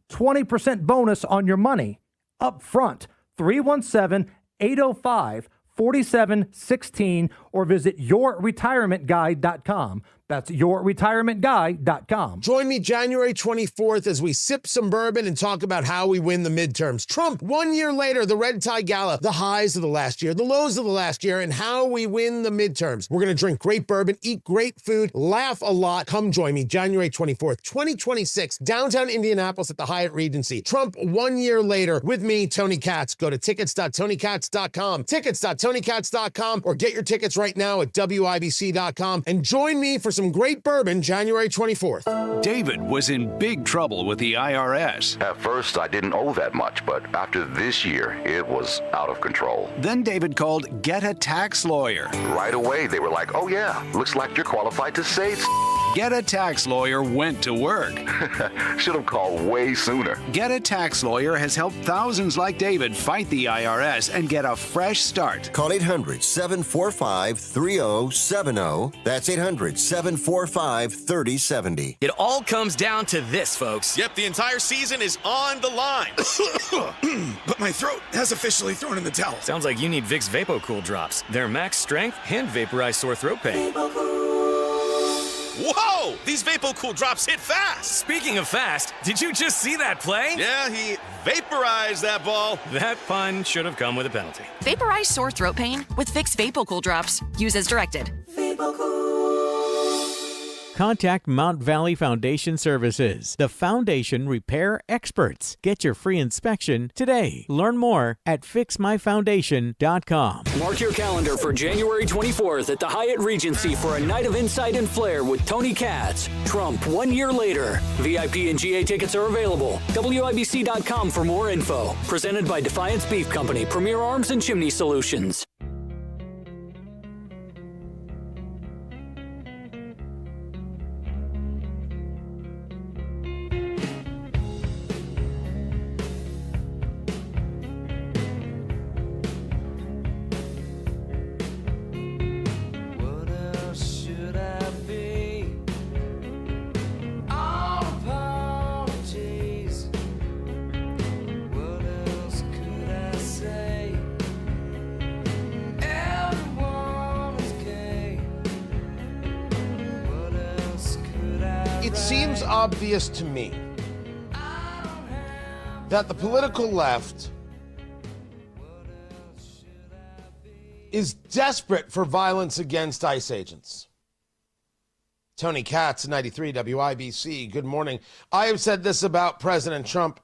20% bonus on your money up front. 317-805-4716 or visit yourretirementguide.com. That's yourretirementguide.com. Join me January 24th as we sip some bourbon and talk about how we win the midterms. Trump, 1 year later, the Red Tie Gala, the highs of the last year, the lows of the last year, and how we win the midterms. We're going to drink great bourbon, eat great food, laugh a lot. Come join me January 24th, 2026, downtown Indianapolis at the Hyatt Regency. Trump, 1 year later, with me, Tony Katz. Go to tickets.tonykatz.com, tickets.tonykatz.com, or get your tickets right now at WIBC.com and join me for some great bourbon January 24th. David was in big trouble with the IRS. At first, I didn't owe that much, but after this year, it was out of control. Then David called Get a Tax Lawyer. Right away, they were like, oh yeah, looks like you're qualified to save. Get a Tax Lawyer went to work. Should have called way sooner. Get a Tax Lawyer has helped thousands like David fight the IRS and get a fresh start. Call 800-745-3070. That's 800-745-3070. It all comes down to this, folks. Yep, the entire season is on the line. But my throat has officially thrown in the towel. Sounds like you need Vicks VapoCool drops. They're max strength and vaporize sore throat pain. Whoa! These VapoCool drops hit fast! Speaking of fast, did you just see that play? Yeah, he vaporized that ball. That pun should have come with a penalty. Vaporize sore throat pain with Vicks VapoCool drops. Use as directed. Contact Mount Valley Foundation Services, the foundation repair experts. Get your free inspection today. Learn more at fixmyfoundation.com. Mark your calendar for January 24th at the Hyatt Regency for a night of insight and flair with Tony Katz. Trump 1 year later. VIP and GA tickets are available. WIBC.com for more info. Presented by Defiance Beef Company, Premier Arms and Chimney Solutions. It seems obvious to me that the political left is desperate for violence against ICE agents. Tony Katz, 93 WIBC. Good morning. I have said this about President Trump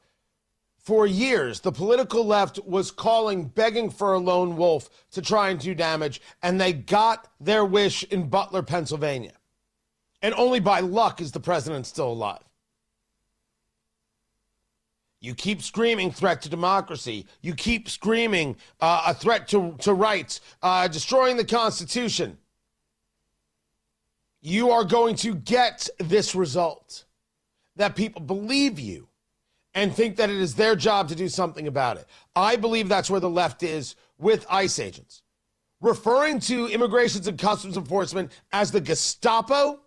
for years. The political left was begging for a lone wolf to try and do damage, and they got their wish in Butler, Pennsylvania. And only by luck is the president still alive. You keep screaming threat to democracy. You keep screaming a threat to rights, destroying the Constitution. You are going to get this result, that people believe you and think that it is their job to do something about it. I believe that's where the left is with ICE agents. Referring to Immigration and Customs Enforcement as the Gestapo,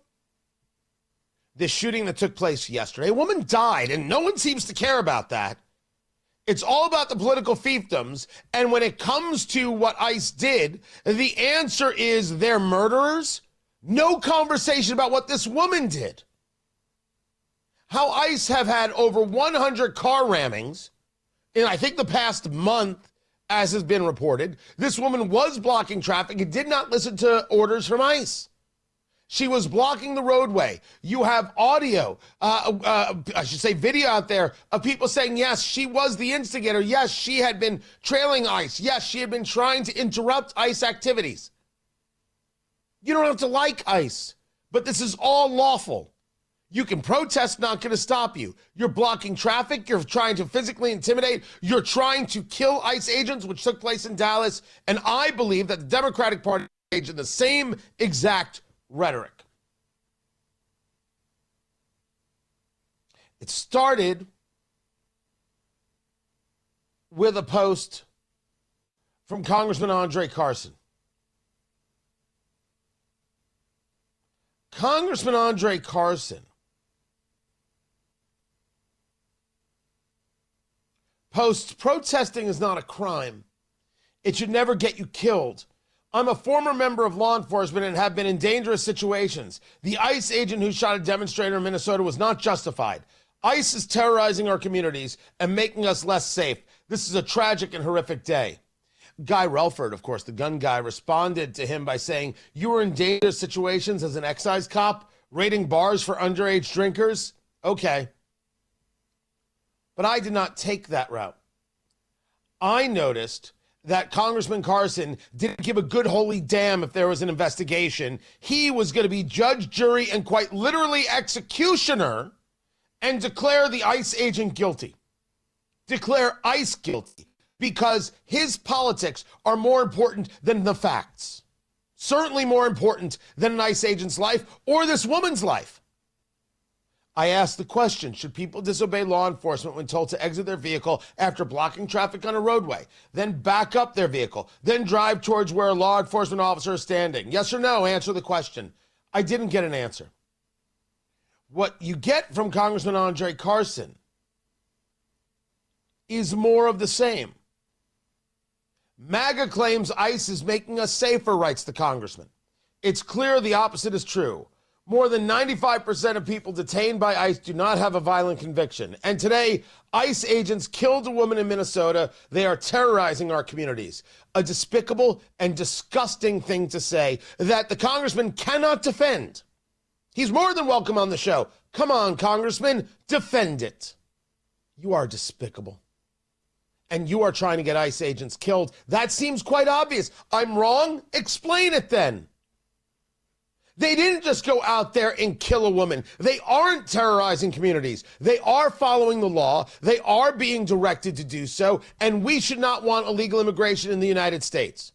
this shooting that took place yesterday, a woman died, and no one seems to care about that. It's all about the political fiefdoms, and when it comes to what ICE did, the answer is they're murderers. No conversation about what this woman did. How ICE have had over 100 car rammings in, I think, the past month, as has been reported. This woman was blocking traffic and did not listen to orders from ICE. She was blocking the roadway. You have audio, I should say video out there of people saying, yes, she was the instigator. Yes, she had been trailing ICE. Yes, she had been trying to interrupt ICE activities. You don't have to like ICE, but this is all lawful. You can protest, not going to stop you. You're blocking traffic. You're trying to physically intimidate. You're trying to kill ICE agents, which took place in Dallas. And I believe that the Democratic Party engaged in the same exact rhetoric. It started with a post from Congressman Andre Carson. Congressman Andre Carson posts, protesting is not a crime. It should never get you killed. I'm a former member of law enforcement and have been in dangerous situations. The ICE agent who shot a demonstrator in Minnesota was not justified. ICE is terrorizing our communities and making us less safe. This is a tragic and horrific day. Guy Relford, of course, the gun guy, responded to him by saying, you were in dangerous situations as an excise cop, raiding bars for underage drinkers? Okay. But I did not take that route. I noticed that Congressman Carson didn't give a good holy damn if there was an investigation. He was going to be judge, jury, and quite literally executioner and declare the ICE agent guilty. Declare ICE guilty because his politics are more important than the facts. Certainly more important than an ICE agent's life or this woman's life. I asked the question, should people disobey law enforcement when told to exit their vehicle after blocking traffic on a roadway, then back up their vehicle, then drive towards where a law enforcement officer is standing? Yes or no? Answer the question. I didn't get an answer. What you get from Congressman Andre Carson is more of the same. MAGA claims ICE is making us safer, writes the congressman. It's clear the opposite is true. More than 95% of people detained by ICE do not have a violent conviction. And today, ICE agents killed a woman in Minnesota. They are terrorizing our communities. A despicable and disgusting thing to say that the congressman cannot defend. He's more than welcome on the show. Come on, congressman, defend it. You are despicable. And you are trying to get ICE agents killed. That seems quite obvious. I'm wrong? Explain it then. They didn't just go out there and kill a woman. They aren't terrorizing communities. They are following the law. They are being directed to do so. And we should not want illegal immigration in the United States.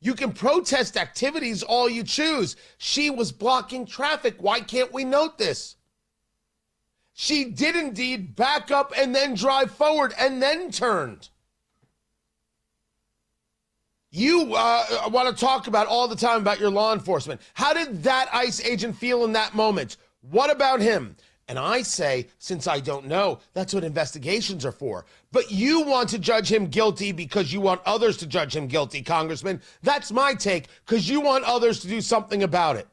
You can protest activities all you choose. She was blocking traffic. Why can't we note this? She did indeed back up and then drive forward and then turned. You want to talk about all the time about your law enforcement. How did that ICE agent feel in that moment? What about him? And I say, since I don't know, that's what investigations are for. But you want to judge him guilty because you want others to judge him guilty, Congressman. That's my take, because you want others to do something about it.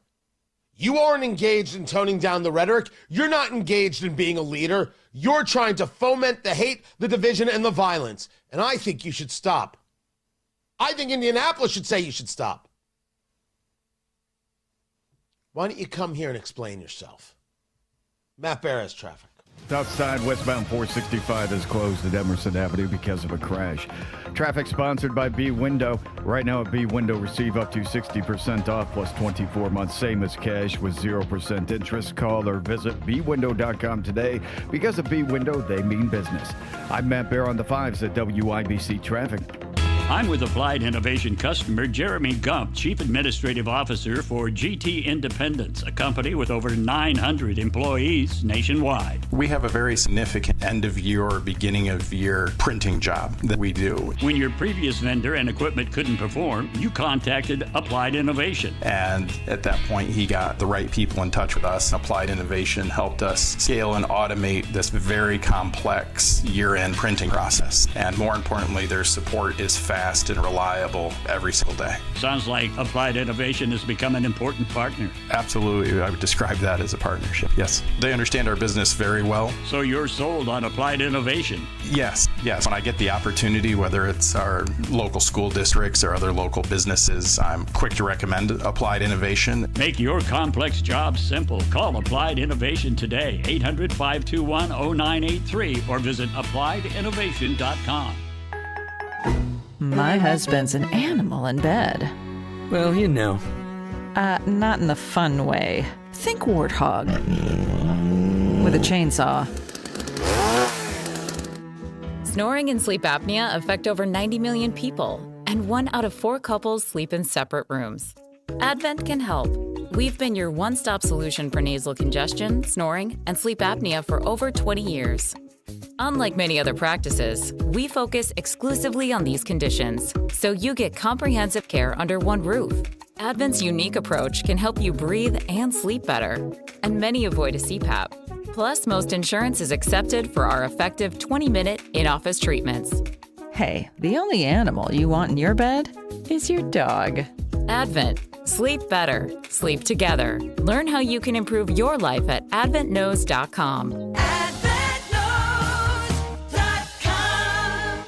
You aren't engaged in toning down the rhetoric. You're not engaged in being a leader. You're trying to foment the hate, the division, and the violence. And I think you should stop. I think Indianapolis should say you should stop. Why don't you come here and explain yourself? Matt Bear has traffic. South side westbound 465 is closed at Emerson Avenue because of a crash. Traffic sponsored by B Window. Right now at B Window, receive up to 60% off plus 24 months, same as cash with 0% interest. Call or visit bwindow.com today. Because of B Window, they mean business. I'm Matt Bear on the 5s at WIBC Traffic. I'm with Applied Innovation customer Jeremy Gump, Chief Administrative Officer for GT Independence, a company with over 900 employees nationwide. We have a very significant end-of-year or beginning-of-year printing job that we do. When your previous vendor and equipment couldn't perform, you contacted Applied Innovation. And at that point, he got the right people in touch with us. Applied Innovation helped us scale and automate this very complex year-end printing process. And more importantly, their support is fast and reliable every single day. Sounds like Applied Innovation has become an important partner. Absolutely. I would describe that as a partnership. Yes. They understand our business very well. So you're sold on Applied Innovation? Yes. When I get the opportunity, whether it's our local school districts or other local businesses, I'm quick to recommend Applied Innovation. Make your complex job simple. Call Applied Innovation today, 800-521-0983, or visit appliedyinnovation.com. My husband's an animal in bed. Well, you know. Not in the fun way. Think warthog. With a chainsaw. Snoring and sleep apnea affect over 90 million people, and 1 out of 4 couples sleep in separate rooms. Advent can help. We've been your one-stop solution for nasal congestion, snoring, and sleep apnea for over 20 years. Unlike many other practices, we focus exclusively on these conditions, so you get comprehensive care under one roof. Advent's unique approach can help you breathe and sleep better, and many avoid a CPAP. Plus, most insurance is accepted for our effective 20-minute in-office treatments. Hey, the only animal you want in your bed is your dog. Advent. Sleep better. Sleep together. Learn how you can improve your life at adventknows.com.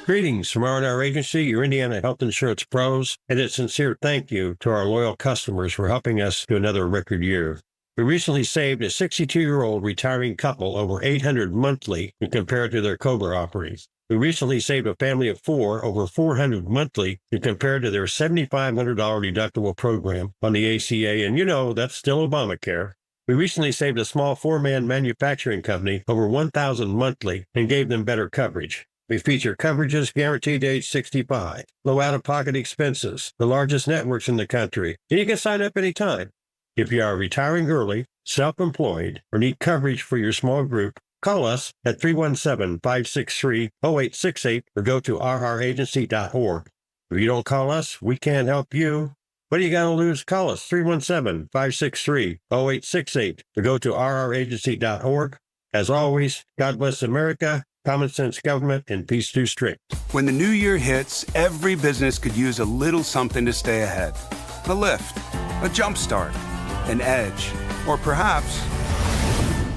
Greetings from R&R Agency, your Indiana health insurance pros, and a sincere thank you to our loyal customers for helping us to another record year. We recently saved a 62-year-old retiring couple over $800 monthly when compared to their COBRA offerings. We recently saved a family of 4 over $400 monthly when compared to their $7,500 deductible program on the ACA, and you know that's still Obamacare. We recently saved a small 4-man manufacturing company over $1,000 monthly and gave them better coverage. We feature coverages guaranteed to age 65, low out-of-pocket expenses, the largest networks in the country, and you can sign up anytime. If you are retiring early, self-employed, or need coverage for your small group, call us at 317-563-0868 or go to rragency.org. If you don't call us, we can't help you. What do you got to lose? Call us 317-563-0868 or go to rragency.org. As always, God bless America, common sense government, and peace too strict. When the new year hits, every business could use a little something to stay ahead. A lift, a jump start, an edge, or perhaps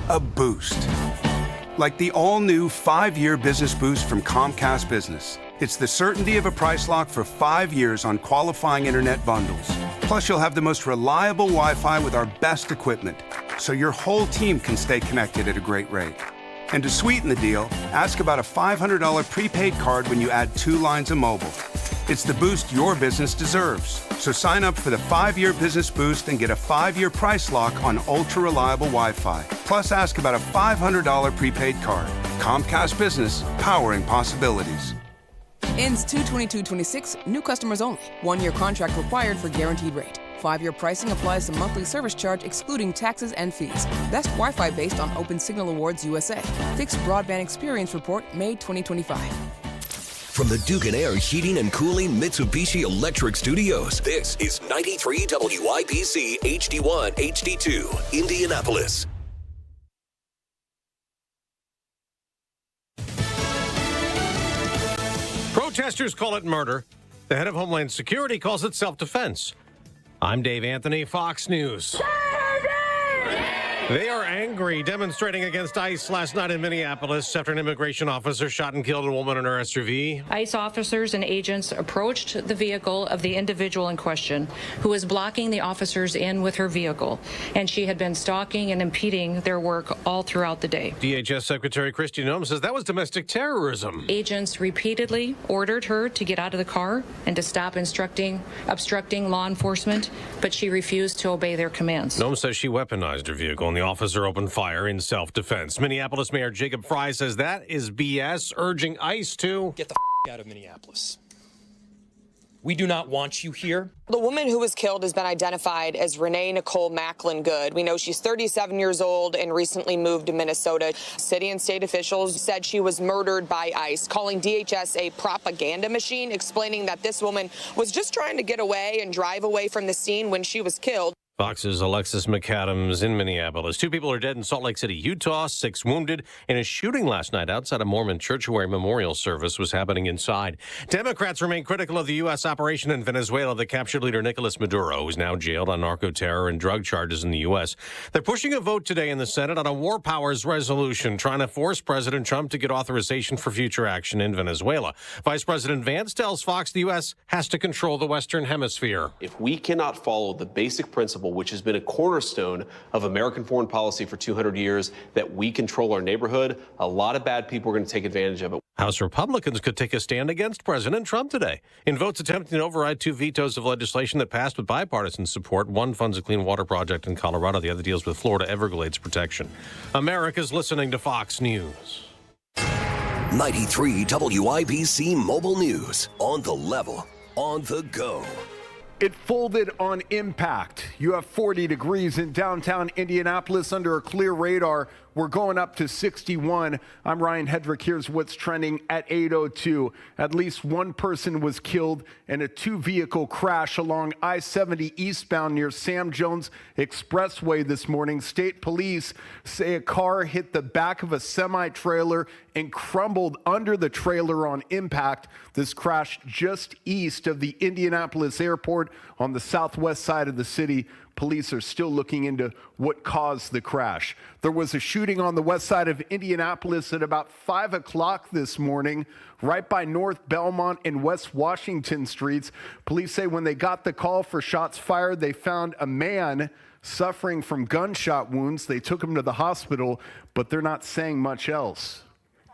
a boost. Like the all-new 5-year business boost from Comcast Business. It's the certainty of a price lock for 5 years on qualifying internet bundles. Plus, you'll have the most reliable Wi-Fi with our best equipment, so your whole team can stay connected at a great rate. And to sweeten the deal, ask about a $500 prepaid card when you add 2 lines of mobile. It's the boost your business deserves. So sign up for the 5-year business boost and get a 5-year price lock on ultra-reliable Wi-Fi. Plus, ask about a $500 prepaid card. Comcast Business, powering possibilities. Ends 2/22/26, new customers only. 1-year contract required for guaranteed rate. 5-year pricing applies to monthly service charge excluding taxes and fees. Best Wi-Fi based on Open Signal Awards USA. Fixed Broadband Experience Report, May 2025. From the Duke & Air Heating and Cooling Mitsubishi Electric Studios, this is 93 WIBC HD1 HD2, Indianapolis. Protesters call it murder. The head of Homeland Security calls it self-defense. I'm Dave Anthony, Fox News. They are angry, demonstrating against ICE last night in Minneapolis after an immigration officer shot and killed a woman in her SUV. ICE officers and agents approached the vehicle of the individual in question, who was blocking the officers in with her vehicle, and she had been stalking and impeding their work all throughout the day. DHS Secretary Kristi Noem says that was domestic terrorism. Agents repeatedly ordered her to get out of the car and to stop obstructing law enforcement, but she refused to obey their commands. Noem says she weaponized her vehicle and the officer opened fire in self-defense. Minneapolis Mayor Jacob Fry says that is BS, urging ICE to get the out of Minneapolis. We do not want you here. The woman who was killed has been identified as Renee Nicole Macklin Good. We know she's 37 years old and recently moved to Minnesota. City and state officials said she was murdered by ICE, calling DHS a propaganda machine, explaining that this woman was just trying to get away and drive away from the scene when she was killed. Fox's Alexis McAdams in Minneapolis. 2 people are dead in Salt Lake City, Utah, 6 wounded in a shooting last night outside a Mormon church where a memorial service was happening inside. Democrats remain critical of the U.S. operation in Venezuela that captured leader Nicolas Maduro, who's now jailed on narco-terror and drug charges in the U.S. They're pushing a vote today in the Senate on a war powers resolution trying to force President Trump to get authorization for future action in Venezuela. Vice President Vance tells Fox the U.S. has to control the Western Hemisphere. If we cannot follow the basic principle, which has been a cornerstone of American foreign policy for 200 years, that we control our neighborhood, a lot of bad people are going to take advantage of it. House Republicans could take a stand against President Trump today in votes attempting to override 2 vetoes of legislation that passed with bipartisan support. One funds a clean water project in Colorado. The other deals with Florida Everglades protection. America's listening to Fox News. 93 WIBC Mobile News. On the level, on the go. It folded on impact. You have 40 degrees in downtown Indianapolis under a clear radar. We're going up to 61. I'm Ryan Hedrick. Here's what's trending at 8:02. At least one person was killed in a two-vehicle crash along I-70 eastbound near Sam Jones Expressway this morning. State police say a car hit the back of a semi-trailer and crumbled under the trailer on impact. This crashed just east of the Indianapolis airport on the southwest side of the city. Police are still looking into what caused the crash. There was a shooting on the west side of Indianapolis at about 5 o'clock this morning, right by North Belmont and West Washington streets. Police say when they got the call for shots fired, they found a man suffering from gunshot wounds. They took him to the hospital, but they're not saying much else.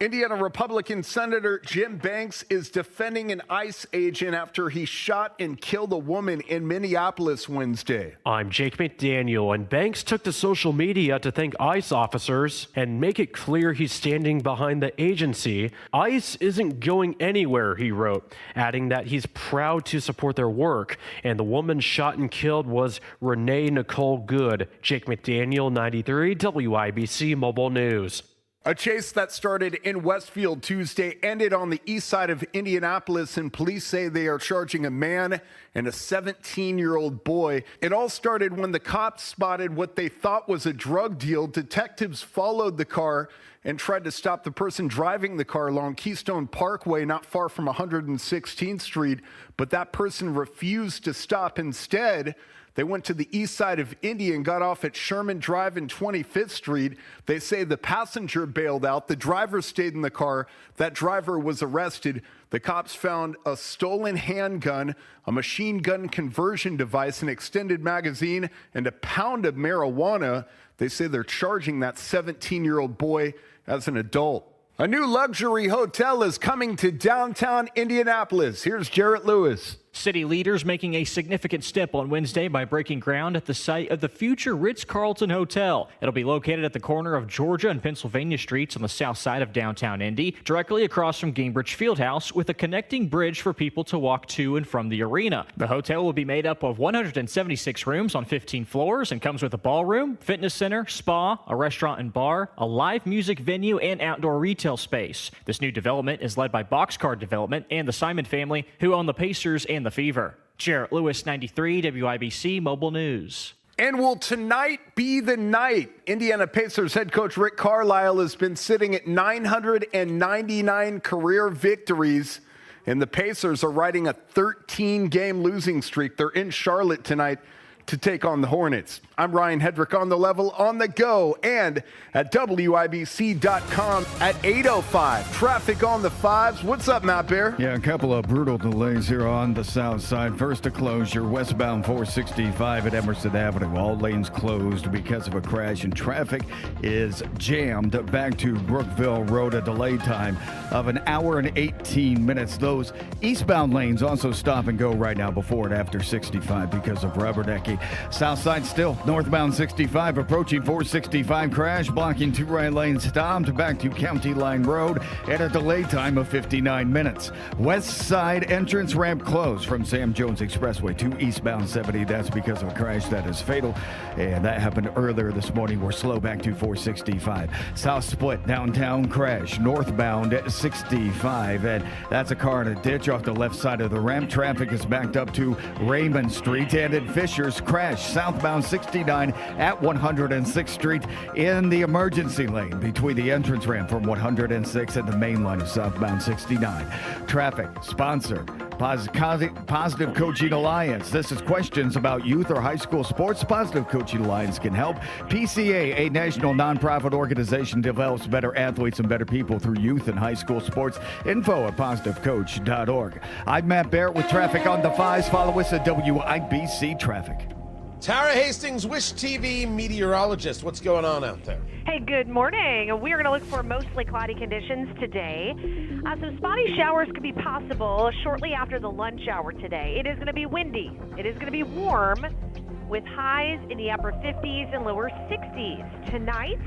Indiana Republican Senator Jim Banks is defending an ICE agent after he shot and killed a woman in Minneapolis Wednesday. I'm Jake McDaniel, and Banks took to social media to thank ICE officers and make it clear he's standing behind the agency. ICE isn't going anywhere, he wrote, adding that he's proud to support their work. And the woman shot and killed was Renee Nicole Good. Jake McDaniel, 93 WIBC Mobile News. A chase that started in Westfield Tuesday ended on the east side of Indianapolis, and police say they are charging a man and a 17-year-old boy. It all started when the cops spotted what they thought was a drug deal. Detectives followed the car and tried to stop the person driving the car along Keystone Parkway, not far from 116th Street, but that person refused to stop. Instead, they went to the east side of Indy and got off at Sherman Drive and 25th Street. They say the passenger bailed out. The driver stayed in the car. That driver was arrested. The cops found a stolen handgun, a machine gun conversion device, an extended magazine, and a pound of marijuana. They say they're charging that 17-year-old boy as an adult. A new luxury hotel is coming to downtown Indianapolis. Here's Jarrett Lewis. City leaders making a significant step on Wednesday by breaking ground at the site of the future Ritz-Carlton Hotel. It'll be located at the corner of Georgia and Pennsylvania streets on the south side of downtown Indy, directly across from Gingrich Fieldhouse, with a connecting bridge for people to walk to and from the arena. The hotel will be made up of 176 rooms on 15 floors and comes with a ballroom, fitness center, spa, a restaurant and bar, a live music venue, and outdoor retail space. This new development is led by Boxcar Development and the Simon family, who own the Pacers and the Fever. Jarrett Lewis, 93 WIBC Mobile News. And will tonight be the night? Indiana Pacers head coach Rick Carlisle has been sitting at 999 career victories, and the Pacers are riding a 13-game losing streak. They're in Charlotte tonight to take on the Hornets. I'm Ryan Hedrick on the level, on the go, and at WIBC.com at 8:05. Traffic on the fives. What's up, Matt Bear? Yeah, a couple of brutal delays here on the south side. First, a closure westbound 465 at Emerson Avenue. All lanes closed because of a crash, and traffic is jammed back to Brookville Road. A delay time of an hour and 18 minutes. Those eastbound lanes also stop and go right now before and after 65 because of rubbernecking. South side still northbound 65 approaching 465 crash, blocking two right lanes stopped back to County Line Road at a delay time of 59 minutes. West side entrance ramp closed from Sam Jones Expressway to eastbound 70. That's because of a crash that is fatal, and that happened earlier this morning. We're slow back to 465. South split downtown crash northbound 65, and that's a car in a ditch off the left side of the ramp. Traffic is backed up to Raymond Street, and at Fisher's crash southbound 69 at 106th Street in the emergency lane between the entrance ramp from 106 and the main line of southbound 69. Traffic sponsored Positive Coaching Alliance. This is questions about youth or high school sports. Positive Coaching Alliance can help. PCA, a national nonprofit organization, develops better athletes and better people through youth and high school sports. Info at positivecoach.org. I'm Matt Barrett with traffic on the fives. Follow us at WIBC Traffic. Tara Hastings, Wish TV meteorologist. What's going on out there? Hey, good morning. We are going to look for mostly cloudy conditions today. Some spotty showers could be possible shortly after the lunch hour today. It is going to be windy. It is going to be warm with highs in the upper 50s and lower 60s. Tonight,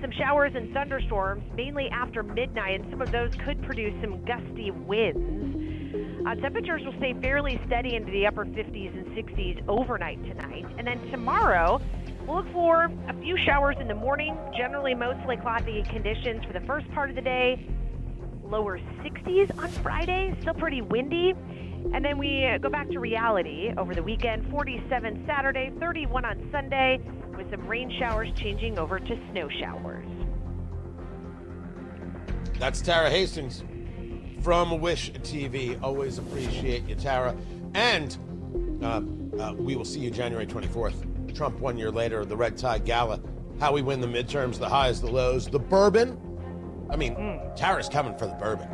some showers and thunderstorms, mainly after midnight, and some of those could produce some gusty winds. Temperatures will stay fairly steady into the upper 50s and 60s overnight tonight. And then tomorrow, we'll look for a few showers in the morning, generally mostly cloudy conditions for the first part of the day. Lower 60s on Friday, still pretty windy. And then we go back to reality over the weekend, 47 Saturday, 31 on Sunday, with some rain showers changing over to snow showers. That's Tara Hastings from Wish TV. Always appreciate you, Tara. And we will see you January 24th. Trump 1 year later, the Red Tie Gala. How we win the midterms, the highs, the lows, the bourbon. I mean, Tara's coming for the bourbon.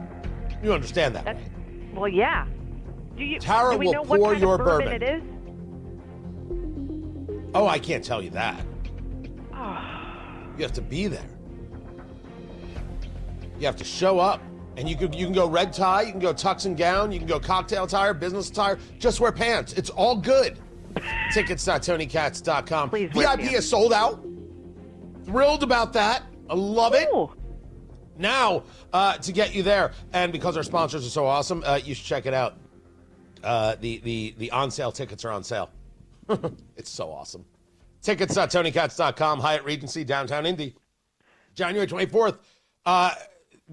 You understand that, right? Well, yeah. Tara do we will know pour what kind your of bourbon bourbon. it is? Oh, I can't tell you that. You have to be there. You have to show up. And you can go red tie, you can go tux and gown, you can go cocktail attire, business attire, just wear pants. It's all good. Tickets.TonyKatz.com. VIP is sold out. Thrilled about that. I love it. Now, to get you there, and because our sponsors are so awesome, you should check it out. The on-sale tickets are on sale. It's so awesome. Tickets.TonyKatz.com, Hyatt Regency, downtown Indy. January 24th.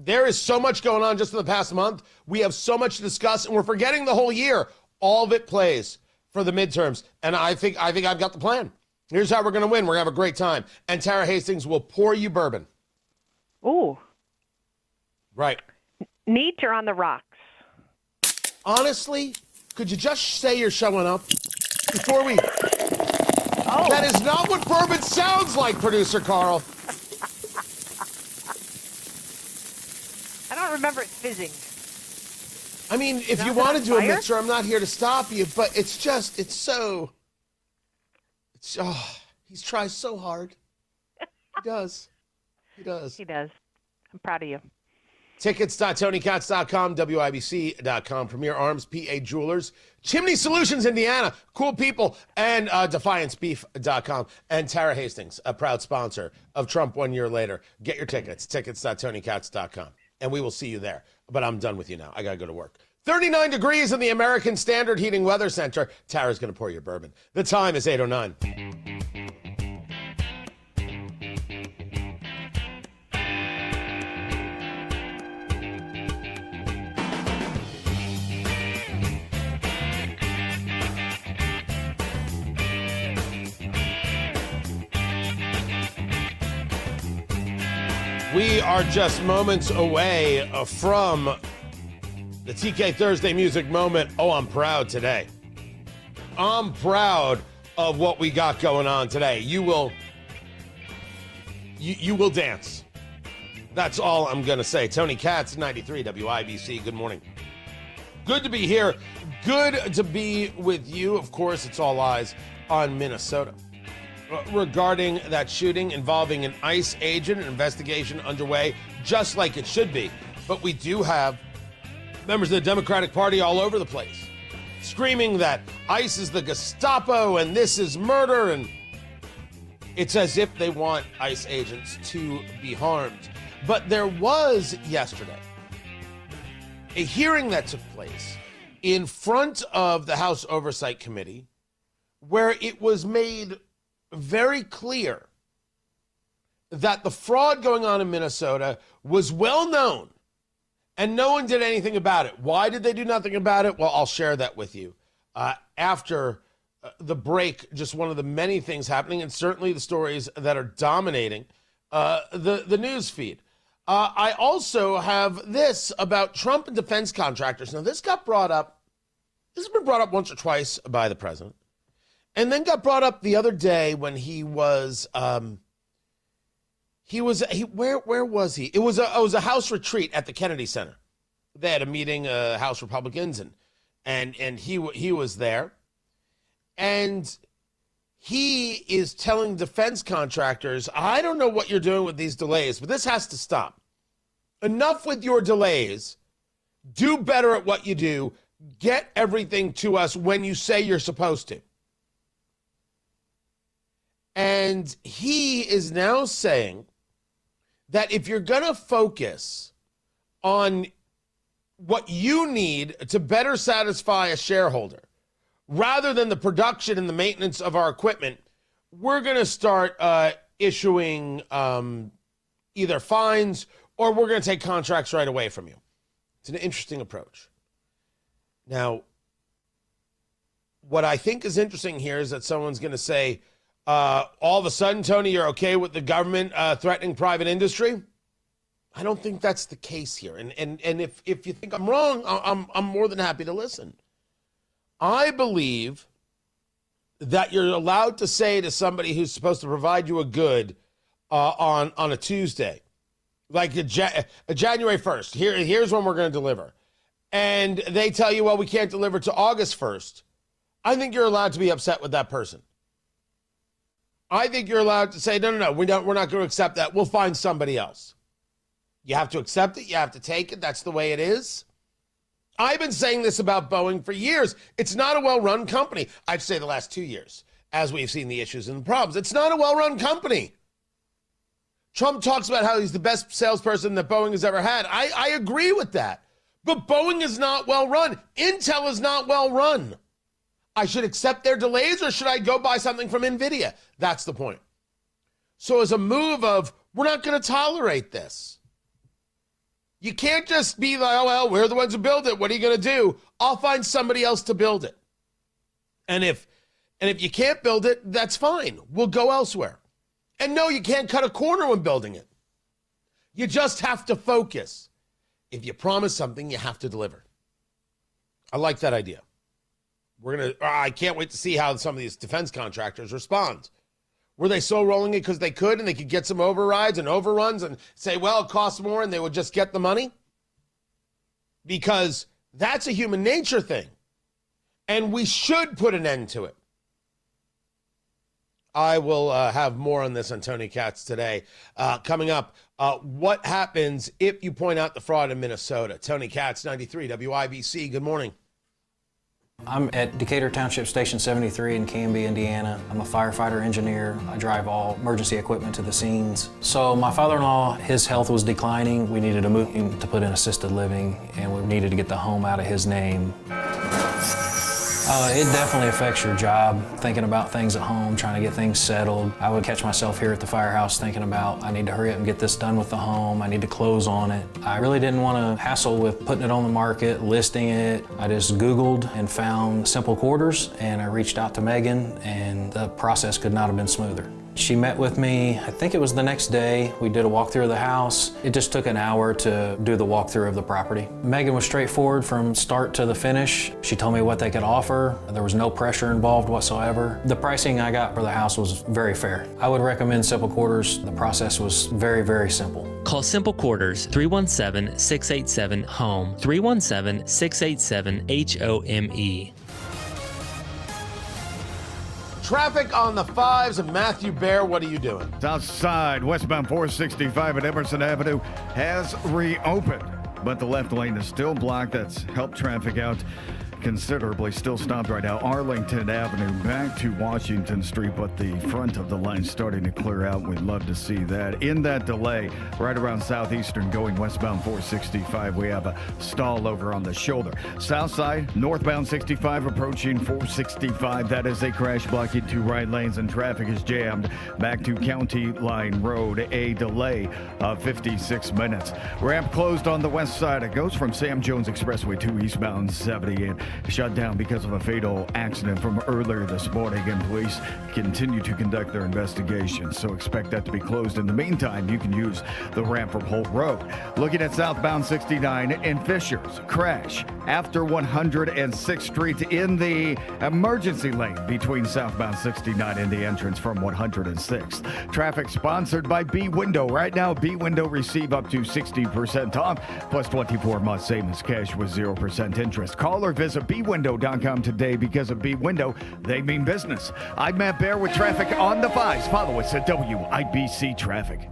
There is so much going on just in the past month. We have so much to discuss, and we're forgetting the whole year. All of it plays for the midterms, and I think I've got the plan. Here's how we're going to win. We're going to have a great time, and Tara Hastings will pour you bourbon. Ooh. Right. Neat or on the rocks? Honestly, could you just say you're showing up before we... Oh. That is not what bourbon sounds like, Producer Carl. I don't remember it fizzing. I mean, if you want to do a mixer, I'm not here to stop you, but he's tries so hard. He does. He does. He does. I'm proud of you. Tickets.TonyKatz.com, WIBC.com, Premier Arms, PA Jewelers, Chimney Solutions, Indiana, cool people, and DefianceBeef.com, and Tara Hastings, a proud sponsor of Trump 1 year later. Get your tickets, tickets.TonyKatz.com, and we will see you there. But I'm done with you now. I got to go to work. 39 degrees in the American Standard Heating Weather Center. Tara's going to pour your bourbon. The time is 8:09. We are just moments away from the TK Thursday music moment. Oh, I'm proud today. I'm proud of what we got going on today. You will dance. That's all I'm going to say. Tony Katz, 93 WIBC. Good morning. Good to be here. Good to be with you. Of course, it's all eyes on Minnesota. Regarding that shooting involving an ICE agent, an investigation underway, just like it should be. But we do have members of the Democratic Party all over the place screaming that ICE is the Gestapo and this is murder, and it's as if they want ICE agents to be harmed. But there was yesterday a hearing that took place in front of the House Oversight Committee where it was made very clear that the fraud going on in Minnesota was well known and no one did anything about it. Why did they do nothing about it? Well, I'll share that with you after the break. Just one of the many things happening, and certainly the stories that are dominating the news feed. I also have this about Trump and defense contractors. Now, this got brought up. This has been brought up once or twice by the president. And then got brought up the other day when where was he? It was a House retreat at the Kennedy Center. They had a meeting, House Republicans, and he was there. And he is telling defense contractors, I don't know what you're doing with these delays, but this has to stop. Enough with your delays. Do better at what you do. Get everything to us when you say you're supposed to. And he is now saying that if you're going to focus on what you need to better satisfy a shareholder, rather than the production and the maintenance of our equipment, we're going to start issuing either fines or we're going to take contracts right away from you. It's an interesting approach. Now, what I think is interesting here is that someone's going to say, all of a sudden, Tony, you're okay with the government threatening private industry? I don't think that's the case here. And if you think I'm wrong, I'm more than happy to listen. I believe that you're allowed to say to somebody who's supposed to provide you a good on a Tuesday, like a January 1st, here's when we're going to deliver. And they tell you, well, we can't deliver to August 1st. I think you're allowed to be upset with that person. I think you're allowed to say, no, we're not going to accept that. We'll find somebody else. You have to accept it. You have to take it. That's the way it is. I've been saying this about Boeing for years. It's not a well-run company. I'd say the last 2 years, as we've seen the issues and the problems. It's not a well-run company. Trump talks about how he's the best salesperson that Boeing has ever had. I agree with that. But Boeing is not well-run. Intel is not well-run. I should accept their delays, or should I go buy something from NVIDIA? That's the point. So as a move of, we're not going to tolerate this. You can't just be like, oh, well, we're the ones who build it. What are you going to do? I'll find somebody else to build it. And if you can't build it, that's fine. We'll go elsewhere. And no, you can't cut a corner when building it. You just have to focus. If you promise something, you have to deliver. I like that idea. I can't wait to see how some of these defense contractors respond. Were they so rolling it because they could and they could get some overrides and overruns and say, well, it costs more, and they would just get the money? Because that's a human nature thing. And we should put an end to it. I will have more on this on Tony Katz today. Coming up, what happens if you point out the fraud in Minnesota? Tony Katz, 93 WIBC. Good morning. I'm at Decatur Township Station 73 in Canby, Indiana. I'm a firefighter engineer. I drive all emergency equipment to the scenes. So my father-in-law, his health was declining. We needed to move him to put in assisted living, and we needed to get the home out of his name. It definitely affects your job, thinking about things at home, trying to get things settled. I would catch myself here at the firehouse thinking about, I need to hurry up and get this done with the home. I need to close on it. I really didn't want to hassle with putting it on the market, listing it. I just Googled and found simple quarters, and I reached out to Megan, and the process could not have been smoother. She met with me, I think it was the next day. We did a walkthrough of the house. It just took an hour to do the walkthrough of the property. Megan was straightforward from start to the finish. She told me what they could offer. There was no pressure involved whatsoever. The pricing I got for the house was very fair. I would recommend Simple Quarters. The process was very, very simple. Call Simple Quarters 317-687-HOME, 317-687-HOME. Traffic on the 5s, and Matthew Bear, what are you doing? South side, westbound 465 at Emerson Avenue has reopened, but the left lane is still blocked. That's helped traffic out considerably. Still stopped right now. Arlington Avenue back to Washington Street, but the front of the line starting to clear out. We'd love to see that. In that delay, right around Southeastern going westbound 465, we have a stall over on the shoulder. South side, northbound 65 approaching 465. That is a crash blocking two right lanes, and traffic is jammed back to County Line Road. A delay of 56 minutes. Ramp closed on the west side. It goes from Sam Jones Expressway to eastbound 70 and shut down because of a fatal accident from earlier this morning, and police continue to conduct their investigation, so expect that to be closed. In the meantime, you can use the ramp from Holt Road. Looking at southbound 69 in Fishers, crash after 106th Street in the emergency lane between southbound 69 and the entrance from 106th. Traffic sponsored by B Window. Right now, B Window receive up to 60% off, plus 24 months same as cash with 0% interest. Call or visit bwindow.com today, because of B Window, they mean business. I'm Matt Bear with traffic on the 5s. Follow us at WIBC Traffic.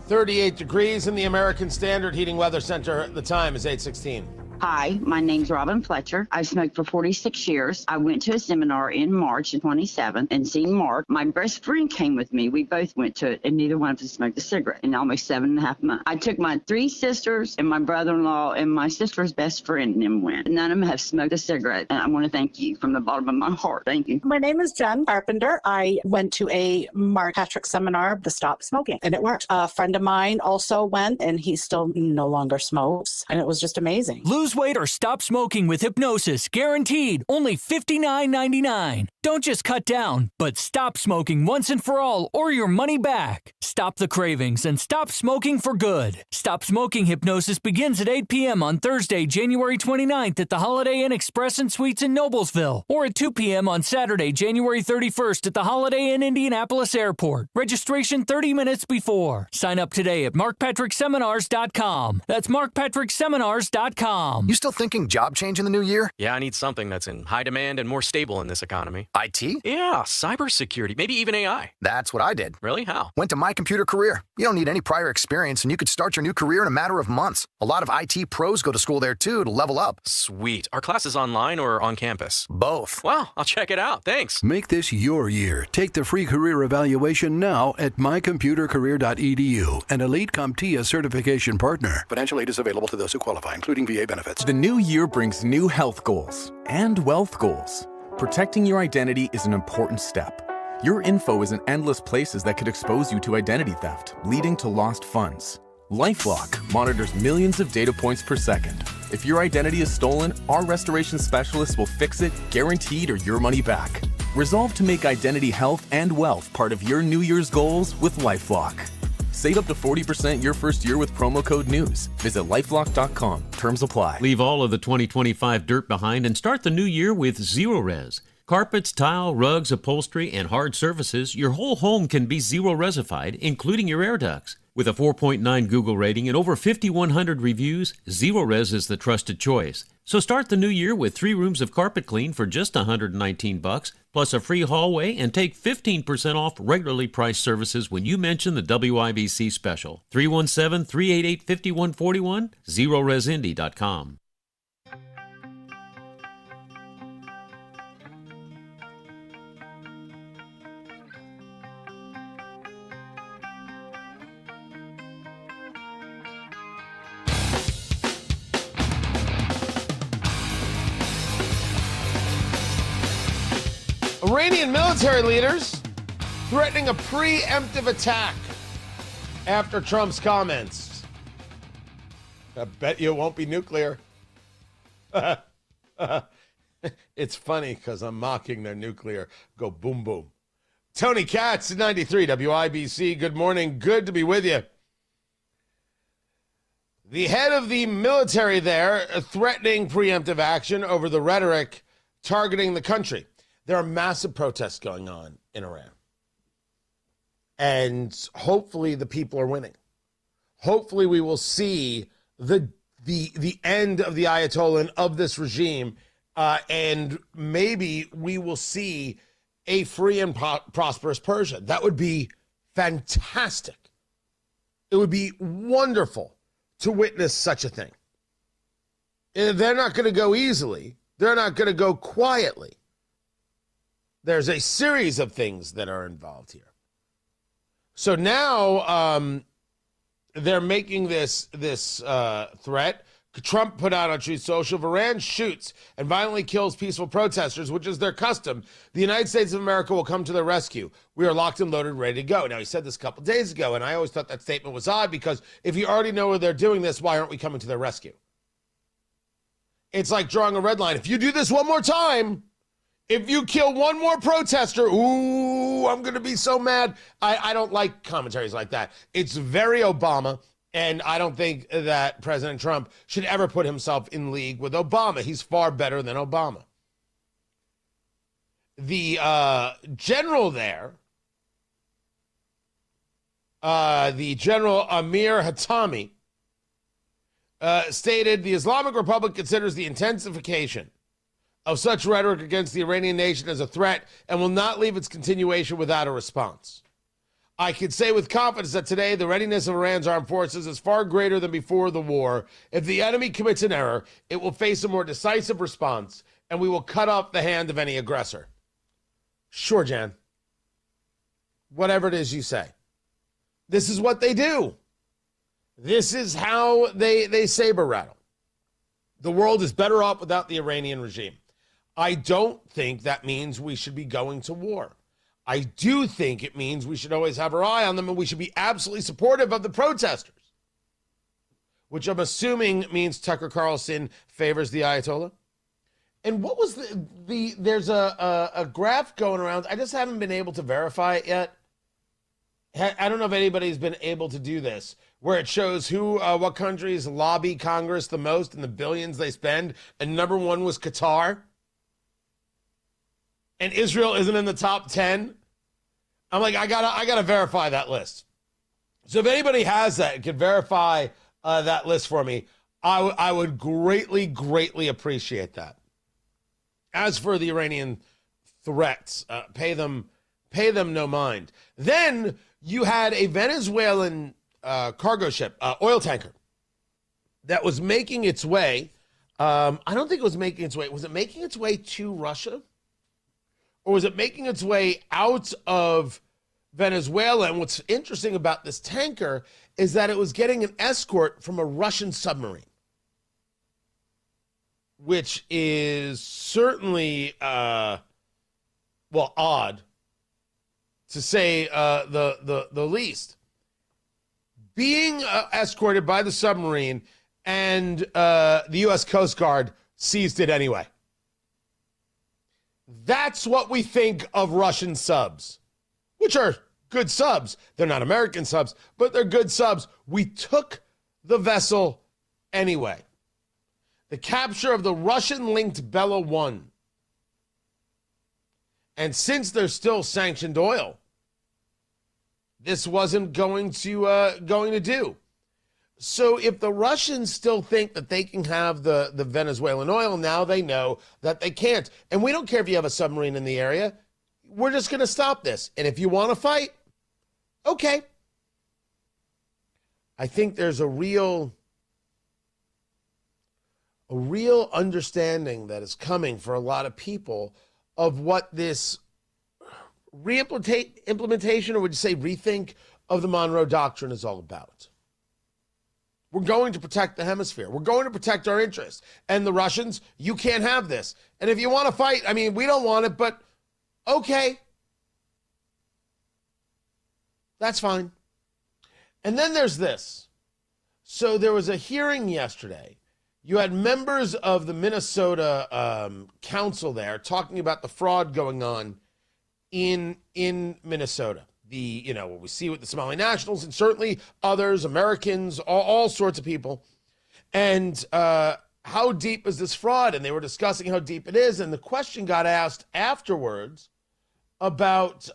38 degrees in the American Standard Heating Weather Center. The time is 8:16. Hi, my name's Robin Fletcher. I've smoked for 46 years. I went to a seminar in March of 27 and seen Mark. My best friend came with me. We both went to it, and neither one of us smoked a cigarette in almost 7.5 months. I took my 3 sisters and my brother-in-law and my sister's best friend and them went. None of them have smoked a cigarette, and I want to thank you from the bottom of my heart. Thank you. My name is Jen Carpenter. I went to a Mark Patrick seminar to stop smoking, and it worked. A friend of mine also went, and he still no longer smokes, and it was just amazing. Lose weight or stop smoking with hypnosis, guaranteed. Only $59.99. Don't just cut down, but stop smoking once and for all, or your money back. Stop the cravings and stop smoking for good. Stop Smoking Hypnosis begins at 8 p.m. on Thursday, January 29th at the Holiday Inn Express and Suites in Noblesville, or at 2 p.m. on Saturday, January 31st at the Holiday Inn Indianapolis Airport. Registration 30 minutes before. Sign up today at markpatrickseminars.com. That's markpatrickseminars.com. You still thinking job change in the new year? Yeah, I need something that's in high demand and more stable in this economy. IT? Yeah, cybersecurity, maybe even AI. That's what I did. Really? How? Went to My Computer Career. You don't need any prior experience, and you could start your new career in a matter of months. A lot of IT pros go to school there, too, to level up. Sweet. Are classes online or on campus? Both. Wow, I'll check it out. Thanks. Make this your year. Take the free career evaluation now at mycomputercareer.edu, an Elite CompTIA certification partner. Financial aid is available to those who qualify, including VA benefits. The new year brings new health goals and wealth goals. Protecting your identity is an important step. Your info is in endless places that could expose you to identity theft, leading to lost funds. LifeLock monitors millions of data points per second. If your identity is stolen, our restoration specialists will fix it, guaranteed, or your money back. Resolve to make identity health and wealth part of your New Year's goals with LifeLock. Save up to 40% your first year with promo code NEWS. Visit lifelock.com. Terms apply. Leave all of the 2025 dirt behind and start the new year with Zero Res. Carpets, tile, rugs, upholstery, and hard surfaces, your whole home can be Zero Resified, including your air ducts. With a 4.9 Google rating and over 5,100 reviews, Zero Res is the trusted choice. So start the new year with 3 rooms of carpet clean for just $119, plus a free hallway, and take 15% off regularly priced services when you mention the WIBC special. 317-388-5141, ZeroResIndy.com. Iranian military leaders threatening a preemptive attack after Trump's comments. I bet you it won't be nuclear. It's funny because I'm mocking their nuclear. Go boom, boom. Tony Katz, 93 WIBC. Good morning. Good to be with you. The head of the military there threatening preemptive action over the rhetoric targeting the country. There are massive protests going on in Iran. And hopefully the people are winning. Hopefully we will see the end of the Ayatollah and of this regime, and maybe we will see a free and prosperous Persia. That would be fantastic. It would be wonderful to witness such a thing. They're not going to go easily. They're not going to go quietly. There's a series of things that are involved here. So now they're making this threat. Trump put out on Truth Social, if Iran shoots and violently kills peaceful protesters, which is their custom, the United States of America will come to their rescue. We are locked and loaded, ready to go. Now, he said this a couple days ago, and I always thought that statement was odd because if you already know where they're doing this, why aren't we coming to their rescue? It's like drawing a red line. If you do this one more time, if you kill one more protester, ooh, I'm going to be so mad. I don't like commentaries like that. It's very Obama, and I don't think that President Trump should ever put himself in league with Obama. He's far better than Obama. The general there, the General Amir Hatami, stated the Islamic Republic considers the intensification of such rhetoric against the Iranian nation as a threat and will not leave its continuation without a response. I can say with confidence that today the readiness of Iran's armed forces is far greater than before the war. If the enemy commits an error, it will face a more decisive response, and we will cut off the hand of any aggressor. Sure, Jan. Whatever it is you say. This is what they do. This is how they saber rattle. The world is better off without the Iranian regime. I don't think that means we should be going to war. I do think it means we should always have our eye on them, and we should be absolutely supportive of the protesters, which I'm assuming means Tucker Carlson favors the Ayatollah. And what was there's a graph going around. I just haven't been able to verify it yet. I don't know if anybody's been able to do this, where it shows what countries lobby Congress the most and the billions they spend. And number one was Qatar. And Israel isn't in the top 10. I'm like, I gotta verify that list. So if anybody has that and can verify that list for me, I would greatly, greatly appreciate that. As for the Iranian threats, pay them no mind. Then you had a Venezuelan cargo ship, oil tanker, that was making its way. I don't think it was making its way. Was it making its way to Russia? Or was it making its way out of Venezuela? And what's interesting about this tanker is that it was getting an escort from a Russian submarine, which is certainly, odd, to say the least. Being escorted by the submarine, and the U.S. Coast Guard seized it anyway. That's what we think of Russian subs, which are good subs. They're not American subs, but they're good subs. We took the vessel anyway. The capture of the Russian-linked Bella 1. And since there's still sanctioned oil, this wasn't going to do. So if the Russians still think that they can have the Venezuelan oil, now they know that they can't. And we don't care if you have a submarine in the area. We're just going to stop this. And if you want to fight, okay. I think there's a real understanding that is coming for a lot of people of what this implementation, or would you say rethink, of the Monroe Doctrine is all about. We're going to protect the hemisphere. We're going to protect our interests. And the Russians, you can't have this. And if you want to fight, I mean, we don't want it, but okay. That's fine. And then there's this. So there was a hearing yesterday. You had members of the Minnesota council there talking about the fraud going on in Minnesota. What we see with the Somali nationals, and certainly others, Americans, all sorts of people. And how deep is this fraud? And they were discussing how deep it is. And the question got asked afterwards about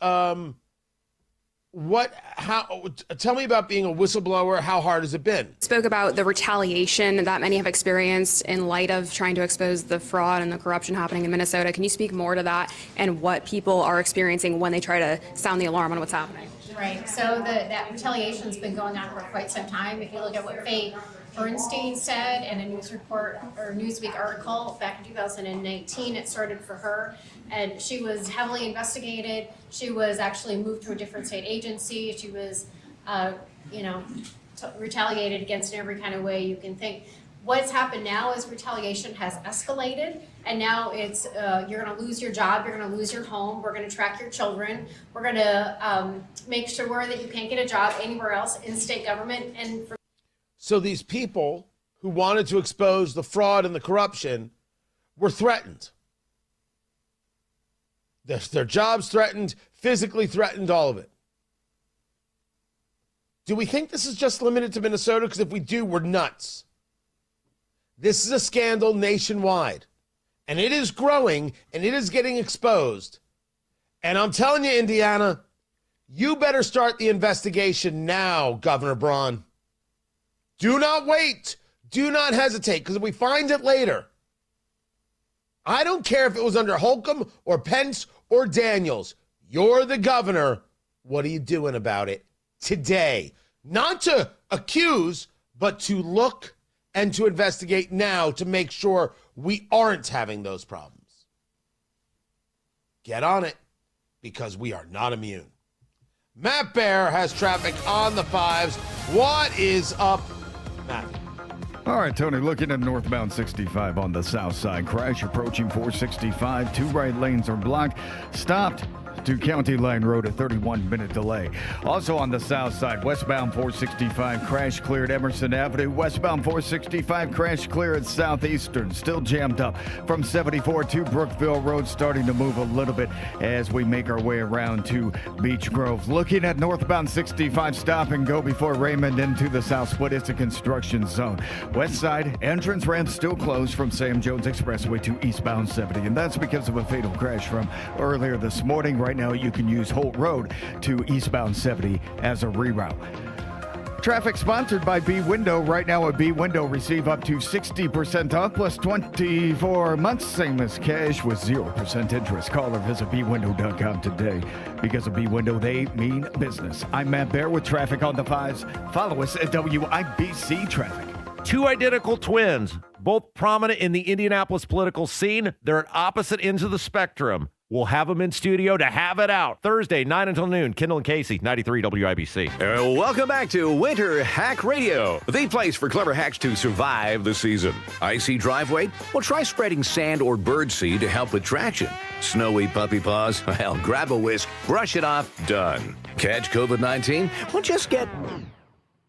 tell me about being a whistleblower. How hard has it been? Spoke about the retaliation that many have experienced in light of trying to expose the fraud and the corruption happening in Minnesota. Can you speak more to that and what people are experiencing when they try to sound the alarm on what's happening? Right. So that retaliation's been going on for quite some time. If you look at what Faye Bernstein said in a news report or Newsweek article back in 2019, it started for her, and she was heavily investigated. She was actually moved to a different state agency. She was, retaliated against in every kind of way you can think. What's happened now is retaliation has escalated, and now it's you're going to lose your job, you're going to lose your home, we're going to track your children, we're going to make sure that you can't get a job anywhere else in state government. And so these people who wanted to expose the fraud and the corruption were threatened. Their jobs threatened, physically threatened, all of it. Do we think this is just limited to Minnesota? Because if we do, we're nuts. This is a scandal nationwide, and it is growing, and it is getting exposed. And I'm telling you, Indiana, you better start the investigation now, Governor Braun. Do not wait. Do not hesitate, because if we find it later, I don't care if it was under Holcomb or Pence or Daniels, you're the governor. What are you doing about it today? Not to accuse, but to look and to investigate now to make sure we aren't having those problems. Get on it, because we are not immune. Matt Bear has traffic on the 5s. What is up, Matt? All right, Tony, looking at northbound 65 on the south side. Crash approaching 465. 2 right lanes are blocked. Stopped to County Line Road, a 31-minute delay. Also on the south side, westbound 465, crash clear at Emerson Avenue. Westbound 465, crash clear at Southeastern. Still jammed up from 74 to Brookville Road, starting to move a little bit as we make our way around to Beach Grove. Looking at northbound 65, stop and go before Raymond into the south split. It's a construction zone. West side, entrance ramp still closed from Sam Jones Expressway to eastbound 70, and that's because of a fatal crash from earlier this morning. Right now, you can use Holt Road to eastbound 70 as a reroute. Traffic sponsored by B Window. Right now at B Window, receive up to 60% off plus 24 months, same as cash with 0% interest. Call or visit bwindow.com today. Because of B Window, they mean business. I'm Matt Bear with traffic on the 5s. Follow us at WIBC Traffic. 2 identical twins, both prominent in the Indianapolis political scene. They're at opposite ends of the spectrum. We'll have them in studio to have it out. Thursday, 9 until noon. Kendall and Casey, 93 WIBC. Welcome back to Winter Hack Radio, the place for clever hacks to survive the season. Icy driveway? Well, try spreading sand or birdseed to help with traction. Snowy puppy paws? Well, grab a whisk, brush it off, done. Catch COVID-19? Well, just get...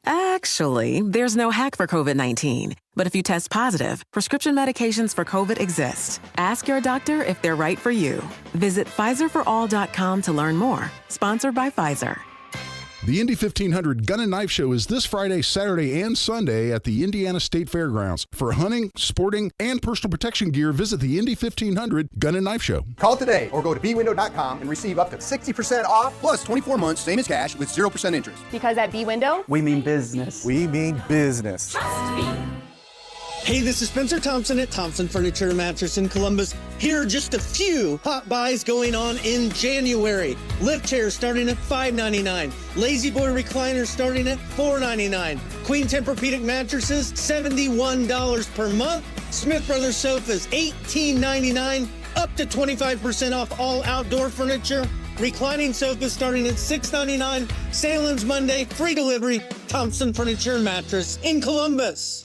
Actually, there's no hack for COVID-19. But if you test positive, prescription medications for COVID exist. Ask your doctor if they're right for you. Visit PfizerForAll.com to learn more. Sponsored by Pfizer. The Indy 1500 Gun and Knife Show is this Friday, Saturday, and Sunday at the Indiana State Fairgrounds. For hunting, sporting, and personal protection gear, visit the Indy 1500 Gun and Knife Show. Call today or go to bwindow.com and receive up to 60% off plus 24 months, same as cash, with 0% interest. Because at B-Window, we mean business. We mean business. Trust me. Hey, this is Spencer Thompson at Thompson Furniture and Mattress in Columbus. Here are just a few hot buys going on in January. Lift chairs starting at $5.99. Lazy Boy recliners starting at $4.99. Queen Tempur-Pedic mattresses, $71 per month. Smith Brothers sofas, $18.99. Up to 25% off all outdoor furniture. Reclining sofas starting at $6.99. Sale ends Monday. Free delivery. Thompson Furniture and Mattress in Columbus.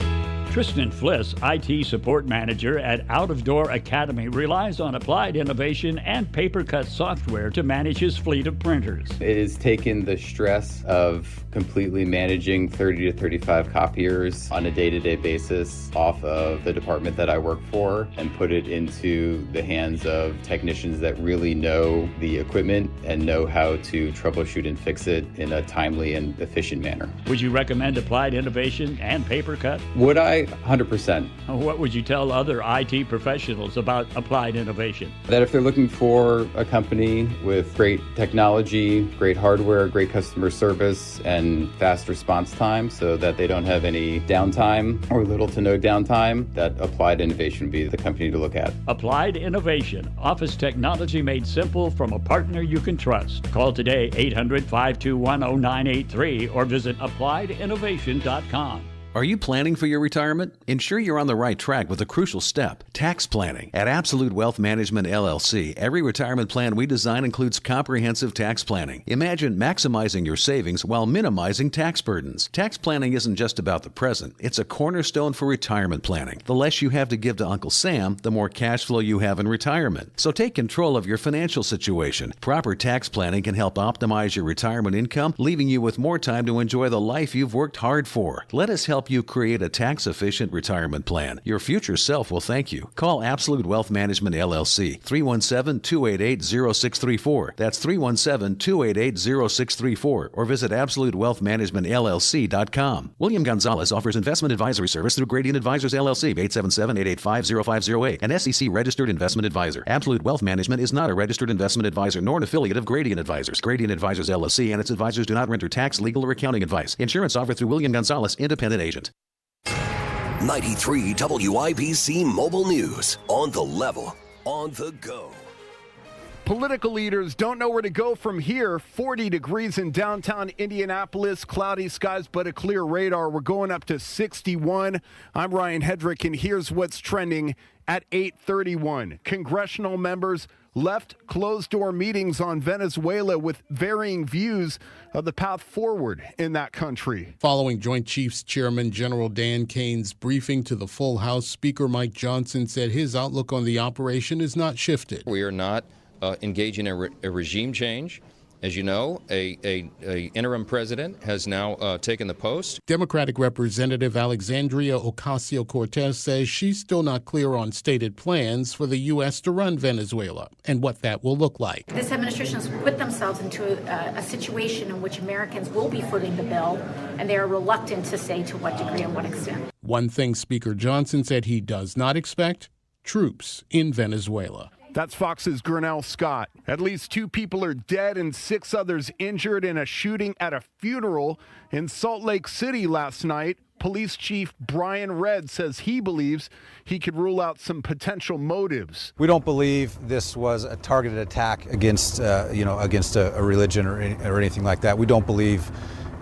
Tristan Fliss, IT support manager at Out of Door Academy, relies on applied innovation and paper-cut software to manage his fleet of printers. It has taken the stress of completely managing 30 to 35 copiers on a day-to-day basis off of the department that I work for and put it into the hands of technicians that really know the equipment and know how to troubleshoot and fix it in a timely and efficient manner. Would you recommend applied innovation and paper-cut? Would I? 100%. What would you tell other IT professionals about applied innovation? That if they're looking for a company with great technology, great hardware, great customer service, and fast response time so that they don't have any downtime or little to no downtime, that Applied Innovation would be the company to look at. Applied Innovation, office technology made simple from a partner you can trust. Call today 800-521-0983 or visit appliedinnovation.com. Are you planning for your retirement? Ensure you're on the right track with a crucial step, tax planning. At Absolute Wealth Management, LLC, every retirement plan we design includes comprehensive tax planning. Imagine maximizing your savings while minimizing tax burdens. Tax planning isn't just about the present. It's a cornerstone for retirement planning. The less you have to give to Uncle Sam, the more cash flow you have in retirement. So take control of your financial situation. Proper tax planning can help optimize your retirement income, leaving you with more time to enjoy the life you've worked hard for. Let us help you create a tax-efficient retirement plan. Your future self will thank you. Call Absolute Wealth Management, LLC, 317-288-0634. That's 317-288-0634. Or visit AbsoluteWealthManagementLLC.com. William Gonzalez offers investment advisory service through Gradient Advisors, LLC, 877-885-0508, an SEC-registered investment advisor. Absolute Wealth Management is not a registered investment advisor nor an affiliate of Gradient Advisors. Gradient Advisors, LLC, and its advisors do not render tax, legal, or accounting advice. Insurance offered through William Gonzalez, independent agent. 93 WIBC Mobile News. On the level, on the go. Political leaders don't know where to go from here. 40 degrees in downtown Indianapolis, cloudy skies but a clear radar. We're going up to 61. I'm Ryan Hedrick, and here's what's trending at 8:31. Congressional members left closed-door meetings on Venezuela with varying views of the path forward in that country. Following Joint Chiefs Chairman General Dan Kane's briefing to the full House, Speaker Mike Johnson said his outlook on the operation is not shifted. We are not engaging a regime change. As you know, a interim president has now taken the post. Democratic Representative Alexandria Ocasio-Cortez says she's still not clear on stated plans for the U.S. to run Venezuela and what that will look like. This administration has put themselves into a situation in which Americans will be footing the bill, and they are reluctant to say to what degree and what extent. One thing Speaker Johnson said he does not expect: troops in Venezuela. That's Fox's Gurnell Scott. At least 2 people are dead and 6 others injured in a shooting at a funeral in Salt Lake City last night. Police Chief Brian Redd says he believes he could rule out some potential motives. We don't believe this was a targeted attack against a religion or anything like that. We don't believe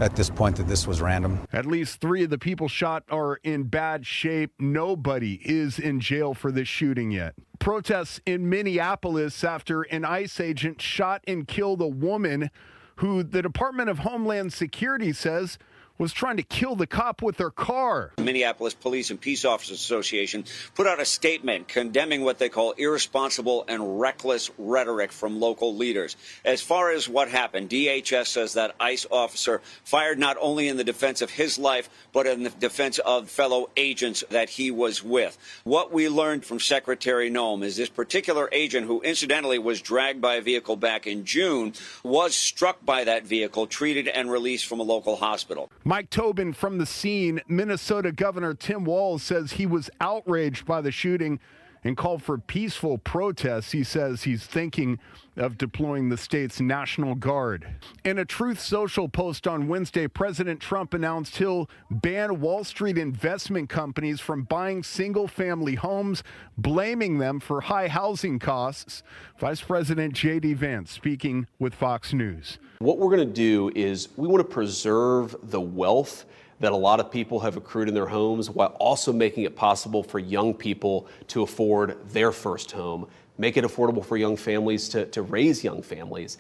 at this point that this was random. At least 3 of the people shot are in bad shape. Nobody is in jail for this shooting yet. Protests in Minneapolis after an ICE agent shot and killed a woman who the Department of Homeland Security says was trying to kill the cop with their car. The Minneapolis Police and Peace Officers Association put out a statement condemning what they call irresponsible and reckless rhetoric from local leaders. As far as what happened, DHS says that ICE officer fired not only in the defense of his life, but in the defense of fellow agents that he was with. What we learned from Secretary Noem is this particular agent, who incidentally was dragged by a vehicle back in June, was struck by that vehicle, treated and released from a local hospital. Mike Tobin from the scene. Minnesota Governor Tim Walz says he was outraged by the shooting and called for peaceful protests. He says he's thinking of deploying the state's National Guard. In a Truth Social post on Wednesday, President Trump announced he'll ban Wall Street investment companies from buying single-family homes, blaming them for high housing costs. Vice President J.D. Vance speaking with Fox News. What we're going to do is we want to preserve the wealth that a lot of people have accrued in their homes while also making it possible for young people to afford their first home, make it affordable for young families to raise young families.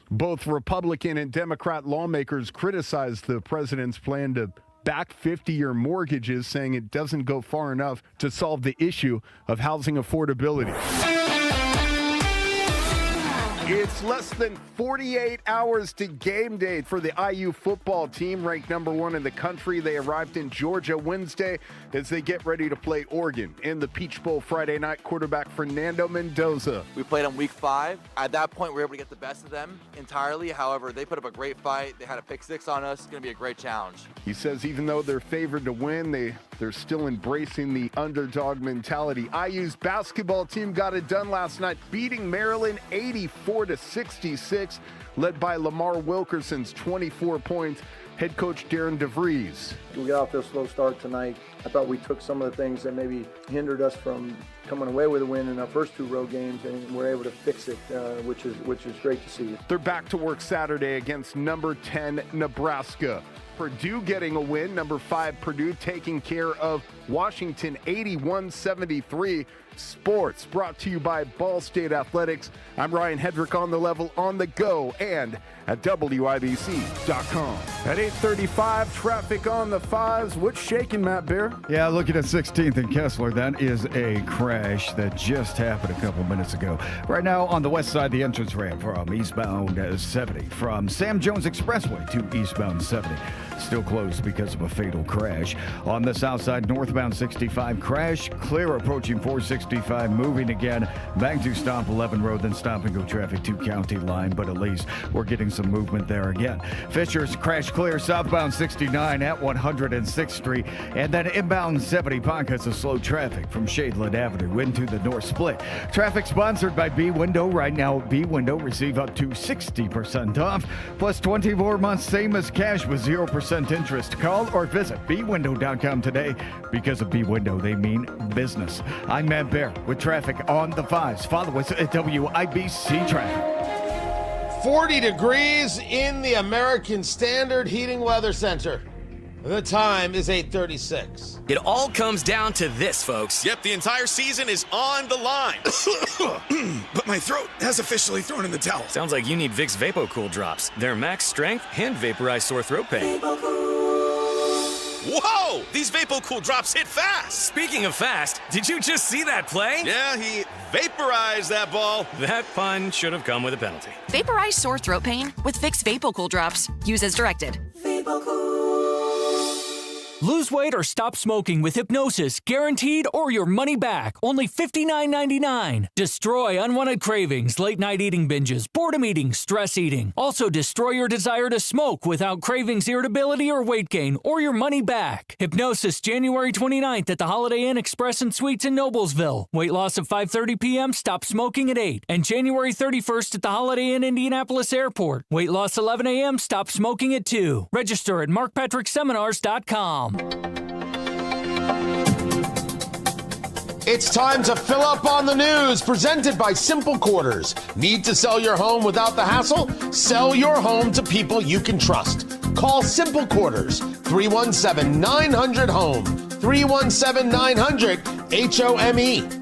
Both Republican and Democrat lawmakers criticized the president's plan to back 50-year mortgages, saying it doesn't go far enough to solve the issue of housing affordability. It's less than 48 hours to game day for the IU football team, ranked number 1 in the country. They arrived in Georgia Wednesday as they get ready to play Oregon in the Peach Bowl Friday night. Quarterback Fernando Mendoza. We played on week 5. At that point, we were able to get the best of them entirely. However, they put up a great fight. They had a pick 6 on us. It's going to be a great challenge. He says even though they're favored to win, they're still embracing the underdog mentality. IU's basketball team got it done last night, beating Maryland 84-66, led by Lamar Wilkerson's 24 points. Head coach Darren DeVries. We got off to a slow start tonight. I thought we took some of the things that maybe hindered us from coming away with a win in our first 2 road games, and we're able to fix it, which is great to see. They're back to work Saturday against number 10 Nebraska. Purdue getting a win. Number 5 Purdue taking care of Washington 81-73. Sports brought to you by Ball State Athletics. I'm Ryan Hedrick, on the level, on the go, and at WIBC.com. At 8:35, traffic on the 5s. What's shaking, Matt Bear? Yeah, looking at 16th and Kessler. That is a crash that just happened a couple minutes ago. Right now on the west side, the entrance ramp from eastbound 70 from Sam Jones Expressway to eastbound 70. Still closed because of a fatal crash. On the south side, northbound 65 crash. Clear approaching 465, moving again back to stop 11 Road, then stop and go traffic to County Line, but at least we're getting some movement there again. Fisher's crash clear southbound 69 at 106th Street, and then inbound 70 pockets of slow traffic from Shadeland Avenue into the north split. Traffic sponsored by B Window. Right now, B Window receive up to 60% off, plus 24 months same as cash with 0% 0% interest. Call or visit bwindow.com today. Because of B-Window, they mean business. I'm Matt Bear with traffic on the 5s. Follow us at WIBC Traffic. 40 degrees in the American Standard Heating Weather Center. The time is 8:36. It all comes down to this, folks. Yep, the entire season is on the line. But my throat has officially thrown in the towel. Sounds like you need Vicks VapoCool drops. They're max strength and vaporize sore throat pain. Whoa! These VapoCool drops hit fast. Speaking of fast, did you just see that play? Yeah, he vaporized that ball. That pun should have come with a penalty. Vaporize sore throat pain with Vicks VapoCool drops. Use as directed. Lose weight or stop smoking with hypnosis, guaranteed or your money back. Only $59.99. Destroy unwanted cravings, late night eating binges, boredom eating, stress eating. Also destroy your desire to smoke without cravings, irritability, or weight gain, or your money back. Hypnosis January 29th at the Holiday Inn Express and Suites in Noblesville. Weight loss at 5:30 p.m., stop smoking at 8. And January 31st at the Holiday Inn Indianapolis Airport. Weight loss 11 a.m., stop smoking at 2. Register at markpatrickseminars.com. It's time to fill up on the news, presented by Simple Quarters. Need to sell your home without the hassle? Sell your home to people you can trust. Call Simple Quarters, 317-900-HOME, 317-900-HOME.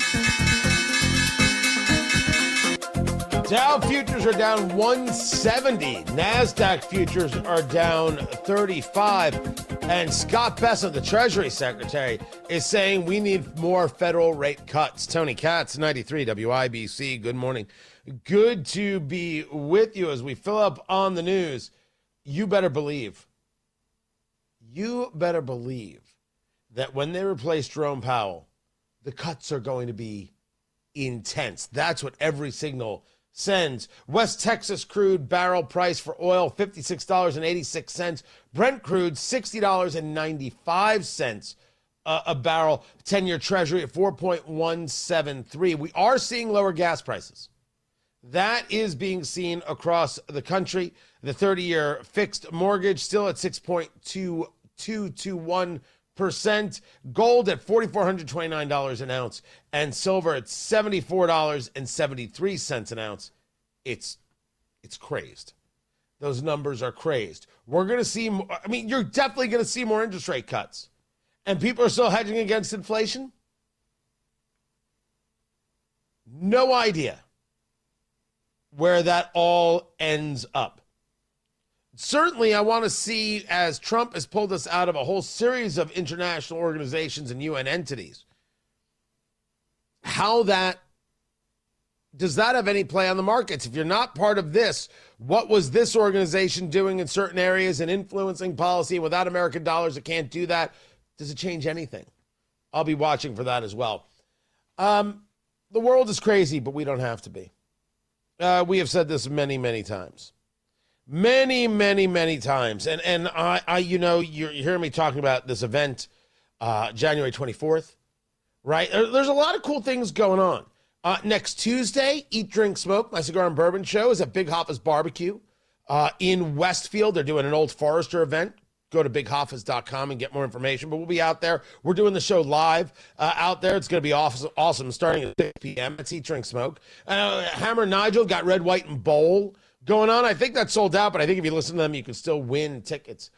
Dow futures are down 170. NASDAQ futures are down 35. And Scott Bessent, the Treasury Secretary, is saying we need more federal rate cuts. Tony Katz, 93 WIBC. Good morning. Good to be with you as we fill up on the news. You better believe that when they replace Jerome Powell, the cuts are going to be intense. That's what every signal sends. West Texas crude barrel price for oil, $56.86. Brent crude, $60.95 a barrel. 10-year Treasury at 4.173. We are seeing lower gas prices. That is being seen across the country. The 30-year fixed mortgage still at 6.2221%. Gold at $4,429 an ounce, and silver at $74.73 an ounce. It's crazed. Those numbers are crazed. We're going to see, you're definitely going to see more interest rate cuts. And people are still hedging against inflation? No idea where that all ends up. Certainly, I want to see, as Trump has pulled us out of a whole series of international organizations and UN entities, does that have any play on the markets? If you're not part of this, what was this organization doing in certain areas and influencing policy? Without American dollars, it can't do that. Does it change anything? I'll be watching for that as well. The world is crazy, but we don't have to be. We have said this many, many times. Many, many, many times. And I you're hearing me talking about this event, January 24th, right? There's a lot of cool things going on. Next Tuesday, Eat, Drink, Smoke, my cigar and bourbon show is at Big Hoffa's Barbecue in Westfield. They're doing an Old Forester event. Go to bighoffas.com and get more information. But we'll be out there. We're doing the show live out there. It's going to be awesome starting at 6 p.m. It's Eat, Drink, Smoke. Hammer Nigel got Red, White, and Bowl going on. I think that's sold out, but I think if you listen to them, you can still win tickets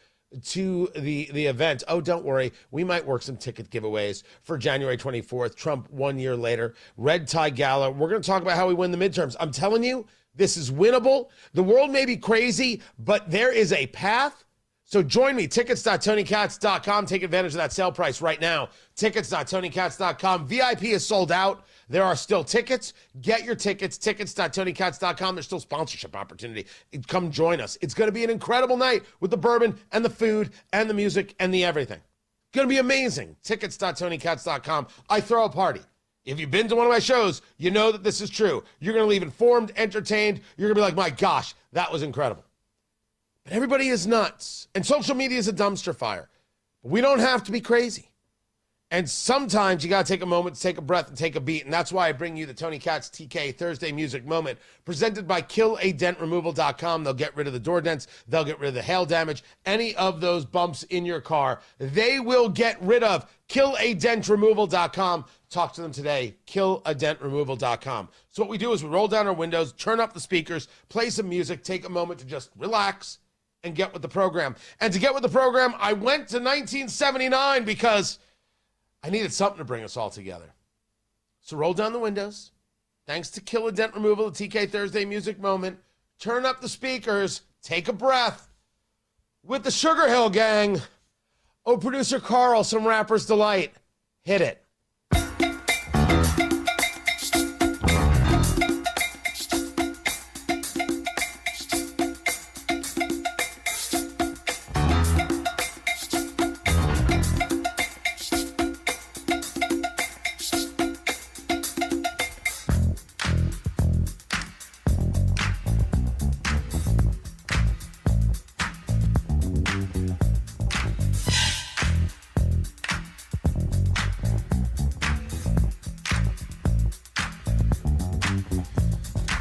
to the event. Oh, don't worry. We might work some ticket giveaways for January 24th, Trump 1 year later, Red Tie Gala. We're going to talk about how we win the midterms. I'm telling you, this is winnable. The world may be crazy, but there is a path. So join me, tickets.tonykatz.com. Take advantage of that sale price right now. Tickets.tonykatz.com. VIP is sold out. There are still tickets. Get your tickets, tickets.tonykatz.com. There's still sponsorship opportunity. Come join us. It's going to be an incredible night with the bourbon and the food and the music and the everything. Going to be amazing. Tickets.tonykatz.com. I throw a party. If you've been to one of my shows, you know that this is true. You're going to leave informed, entertained. You're going to be like, my gosh, that was incredible. But everybody is nuts. And social media is a dumpster fire. But we don't have to be crazy. And sometimes you got to take a moment to take a breath and take a beat. And that's why I bring you the Tony Katz TK Thursday Music Moment, presented by KillADentRemoval.com. They'll get rid of the door dents. They'll get rid of the hail damage. Any of those bumps in your car, they will get rid of. KillADentRemoval.com. Talk to them today. KillADentRemoval.com. So what we do is we roll down our windows, turn up the speakers, play some music, take a moment to just relax and get with the program. And to get with the program, I went to 1979 because I needed something to bring us all together. So roll down the windows. Thanks to Kill a Dent Removal, the TK Thursday Music Moment. Turn up the speakers. Take a breath. With the Sugar Hill Gang. Oh, producer Carl, some rapper's delight. Hit it.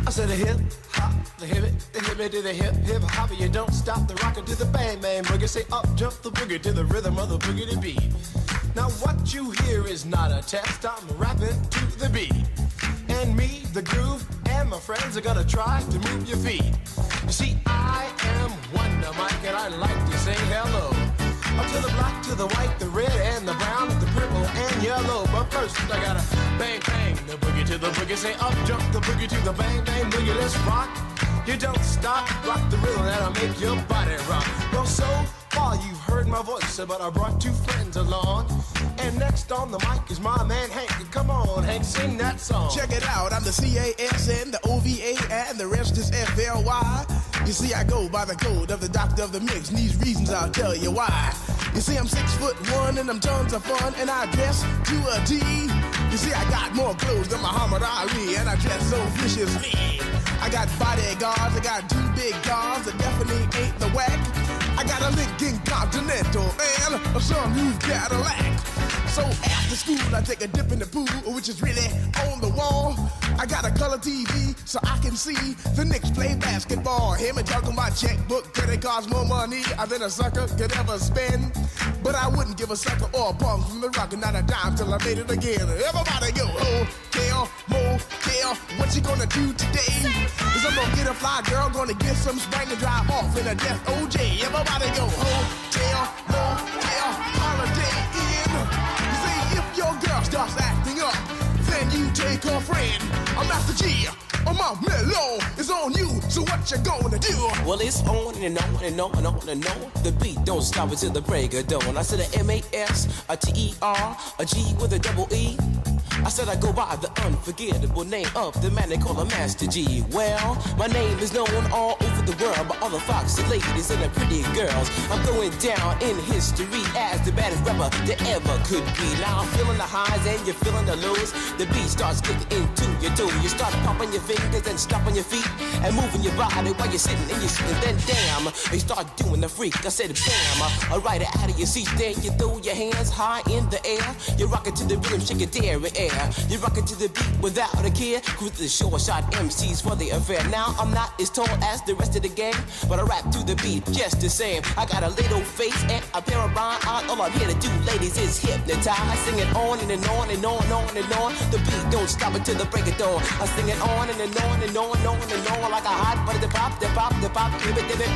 I said the hip hop, the hip it to the hip hop, you don't stop the rocker to the bang bang boogie. Say up jump the boogie to the rhythm of the boogie to beat. Now what you hear is not a test. I'm rapping to the beat, and me, the groove, and my friends are gonna try to move your feet. You see, I am Wonder Mike, and I like to say hello. Up to the black, to the white, the red, and the brown, the purple, and yellow. But first, I gotta bang, bang, the boogie to the boogie. Say up, jump the boogie to the bang, bang, boogie. Let's rock. You don't stop, rock the rhythm that'll make your body rock. Well, so far you've heard my voice, but I brought two friends along. And next on the mic is my man Hank. Come on, Hank, sing that song. Check it out, I'm the CASN, the OVA, and the rest is FLY. You see, I go by the code of the doctor of the mix, and these reasons I'll tell you why. You see, I'm 6'1", and I'm tons of fun, and I dress to a T. You see, I got more clothes than Muhammad Ali, and I dress so viciously. I got bodyguards, I got two big guns that definitely ain't the whack. I got a Lincoln Continental and a sunroof Cadillac. So after school, I take a dip in the pool, which is really on the wall. I got a color TV so I can see the Knicks play basketball. Him and talking my checkbook, credit cards, more money than a sucker could ever spend. But I wouldn't give a sucker or a punk from the rock and not a dime till I made it again. Everybody go, hotel, motel, what you gonna do today? Cause I'm gonna get a fly girl, gonna get some spring and drive off in a death OJ. Everybody go, hotel, motel, holiday inn. You see, if your girl starts acting up, then you take her friend. I'm Master G, my mellow is on you, so what you gonna do? Well, it's on and on and on and on and on. The beat don't stop until the break of dawn. I said a M-A-S, a T-E-R, a G with a double E. I said I go by the unforgettable name of the man they call a Master G. Well, my name is known all over the world by all the foxy ladies and the pretty girls. I'm going down in history as the baddest rapper that ever could be. Now I'm feeling the highs and you're feeling the lows. The beat starts getting into your toe. You start popping your fingers and stomping your feet and moving your body while you're sitting and you're sitting. Then damn, you start doing the freak. I said bam, right out of your seat. Then you throw your hands high in the air. You rock it to the rhythm, shake your dairy air. You rock it to the beat without a care. Cruise the short shot MCs for the affair. Now I'm not as tall as the rest of the gang, but I rap to the beat just the same. I got a little face and a pair of rhyme eyes. All I'm here to do, ladies, is hypnotize. I sing it on and on and on and on and on. The beat don't stop until the break of dawn. I sing it on and on and on and on and on like a hot butter. The pop, give it,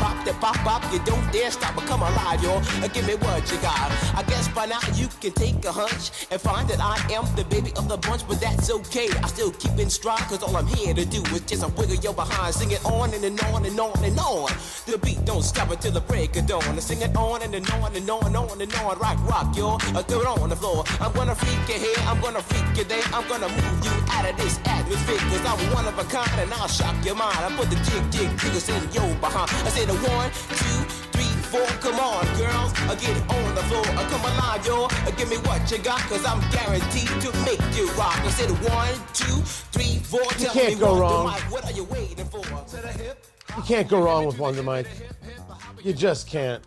pop, the pop. You don't dare stop or come alive, y'all. Give me what you got. I guess by now you can take a hunch and find that I am the baby of the bunch, but that's okay. I still keep in stride, cause all I'm here to do is just a wiggle your behind. Sing it on and on and on and on. The beat don't stop until the break of dawn. I sing it on and on and on and on and on. Rock, y'all. Throw it on the floor. I'm gonna freak you here, I'm gonna freak you there. I'm gonna move you out of this atmosphere, cause I'm one of a kind and I'll shock your mind. I put the jiggers in your behind. I said 1, 2, 3, 4, come on, girls, get on the floor, come alive, y'all, give me what you got, cause I'm guaranteed to make you rock. I said 1, 2, 3, 4, you can't go wrong. What are you waiting for? You can't go wrong with Wonder Mike. You just can't.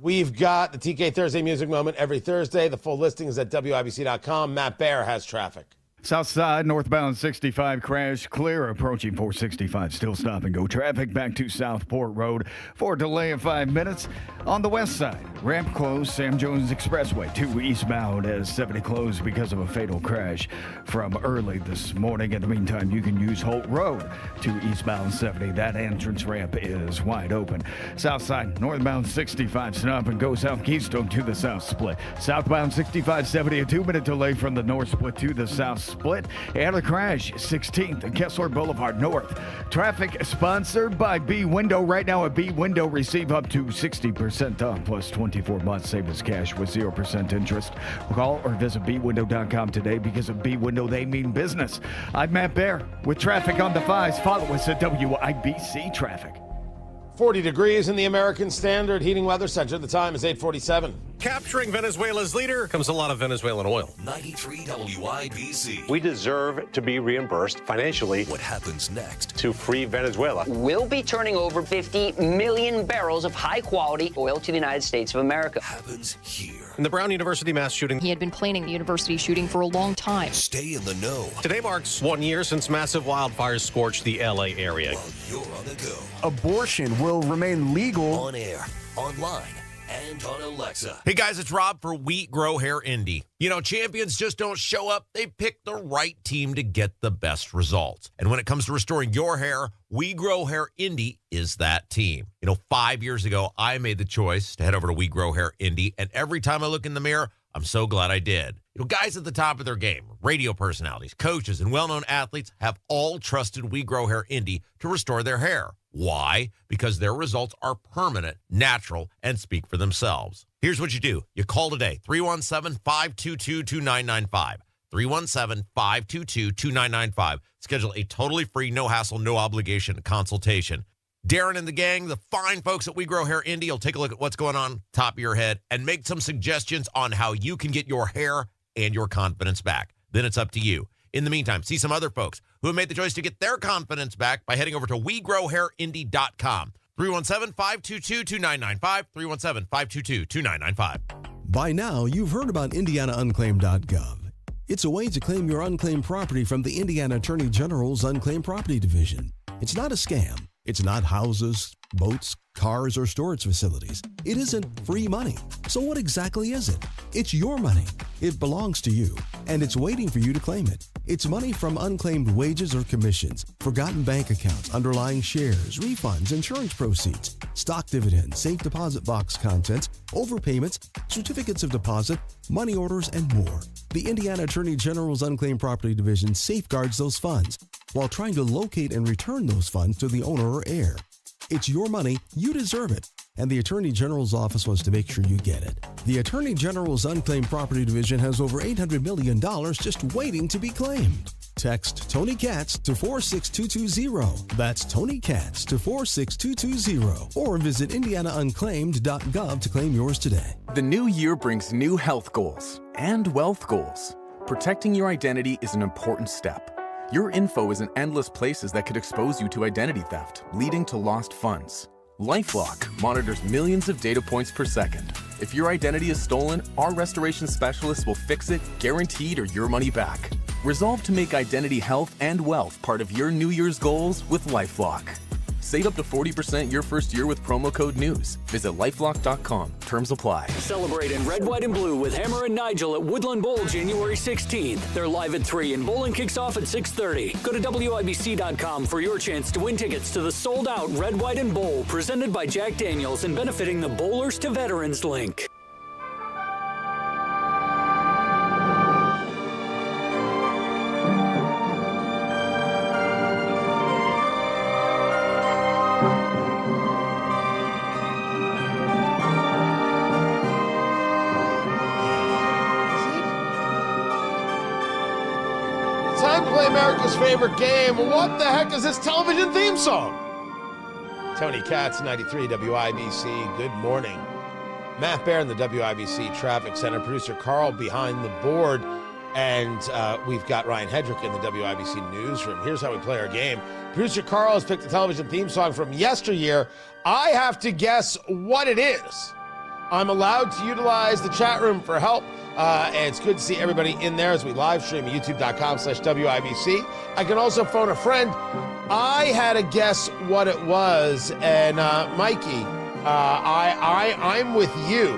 We've got the TK Thursday Music Moment every Thursday. The full listing is at WIBC.com. Matt Baer has traffic. South side, northbound 65 crash, clear approaching 465. Still stop and go traffic back to Southport Road for a delay of 5 minutes. On the west side, ramp closed, Sam Jones Expressway 2 eastbound as 70 closed because of a fatal crash from early this morning. In the meantime, you can use Holt Road to eastbound 70. That entrance ramp is wide open. South side, northbound 65, stop and go South Keystone to the south split. Southbound 65, 70, a 2-minute delay from the north split to the south split, and a crash 16th and Kessler Boulevard North. Traffic sponsored by B Window. Right now at B Window, receive up to 60% off plus 24 months savings cash with 0% interest. Call or visit bwindow.com today, because of B Window, they mean business. I'm Matt Baer with traffic on the 5s. Follow us at WIBC Traffic. 40 degrees in the American Standard Heating Weather Center. The time is 8:47. Capturing Venezuela's leader comes a lot of Venezuelan oil. 93 WIBC. We deserve to be reimbursed financially. What happens next? To free Venezuela. We'll be turning over 50 million barrels of high-quality oil to the United States of America. Happens here. In the Brown University mass shooting. He had been planning the university shooting for a long time. Stay in the know. Today marks 1 year since massive wildfires scorched the LA area. While you're on the go. Abortion will remain legal. On air, online, and on Alexa. Hey guys, it's Rob for Wheat Grow Hair Indy. You know, champions just don't show up. They pick the right team to get the best results. And when it comes to restoring your hair, We Grow Hair Indy is that team. You know, 5 years ago, I made the choice to head over to We Grow Hair Indy. And every time I look in the mirror, I'm so glad I did. You know, guys at the top of their game, radio personalities, coaches, and well-known athletes have all trusted We Grow Hair Indy to restore their hair. Why? Because their results are permanent, natural, and speak for themselves. Here's what you do. You call today, 317-522-2995. 317-522-2995. Schedule a totally free, no-hassle, no-obligation consultation. Darren and the gang, the fine folks at We Grow Hair Indy, will take a look at what's going on top of your head and make some suggestions on how you can get your hair and your confidence back. Then it's up to you. In the meantime, see some other folks who have made the choice to get their confidence back by heading over to WeGrowHairIndy.com. 317-522-2995. 317-522-2995. By now, you've heard about IndianaUnclaimed.gov. It's a way to claim your unclaimed property from the Indiana Attorney General's Unclaimed Property Division. It's not a scam. It's not houses, boats, cars, or storage facilities. It isn't free money. So what exactly is it? It's your money. It belongs to you, and it's waiting for you to claim it. It's money from unclaimed wages or commissions, forgotten bank accounts, underlying shares, refunds, insurance proceeds, stock dividends, safe deposit box contents, overpayments, certificates of deposit, money orders, and more. The Indiana Attorney General's Unclaimed Property Division safeguards those funds while trying to locate and return those funds to the owner or heir. It's your money, you deserve it, and the Attorney General's office wants to make sure you get it. The Attorney General's Unclaimed Property Division has over $800 million just waiting to be claimed. Text Tony Katz to 46220. That's Tony Katz to 46220. Or visit IndianaUnclaimed.gov to claim yours today. The new year brings new health goals and wealth goals. Protecting your identity is an important step. Your info is in endless places that could expose you to identity theft, leading to lost funds. LifeLock monitors millions of data points per second. If your identity is stolen, our restoration specialists will fix it, guaranteed, or your money back. Resolve to make identity health and wealth part of your New Year's goals with LifeLock. Save up to 40% your first year with promo code NEWS. Visit lifelock.com. Terms apply. Celebrate in red, white, and blue with Hammer and Nigel at Woodland Bowl January 16th. They're live at 3 and bowling kicks off at 6:30. Go to WIBC.com for your chance to win tickets to the sold-out Red, White, and Bowl presented by Jack Daniels and benefiting the Bowlers to Veterans link. Time to play America's favorite game. What the heck is this television theme song? Tony Katz, 93 WIBC. Good morning. Matt Baer in the WIBC Traffic Center. Producer Carl behind the board. And we've got Ryan Hedrick in the WIBC newsroom. Here's how we play our game. Producer Carl has picked a television theme song from yesteryear. I have to guess what it is. I'm allowed to utilize the chat room for help. And it's good to see everybody in there as we live stream at youtube.com/WIBC. I can also phone a friend. I had to guess what it was. And Mikey, I'm with you.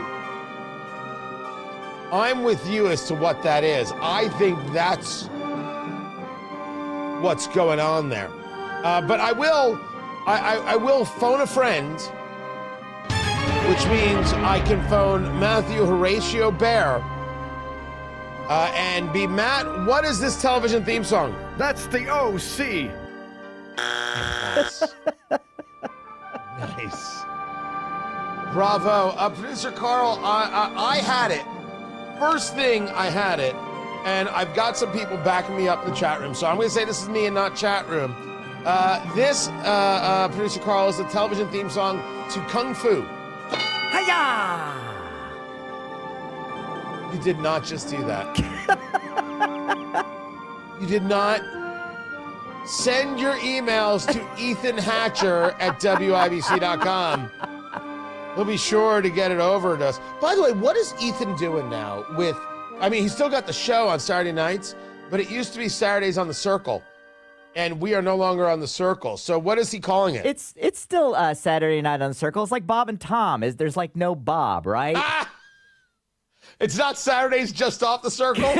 I'm with you as to what that is. I think that's what's going on there. But I will phone a friend, which means I can phone Matthew Horatio Bear and be Matt. What is this television theme song? That's the OC. Nice. Bravo. Producer Carl, I had it. First thing, I had it. And I've got some people backing me up in the chat room. So I'm going to say this is me and not chat room. This, Producer Carl, is the television theme song to Kung Fu. Hiya! You did not just do that. You did not. Send your emails to Ethan Hatcher at WIBC.com. He'll be sure to get it over to us. By the way, what is Ethan doing now with, I mean, he's still got the show on Saturday nights, but it used to be Saturdays on The Circle. And we are no longer on The Circle. So what is he calling it? It's still Saturday Night on The Circle. It's like Bob and Tom. There's like no Bob, right? It's not Saturdays just off The Circle?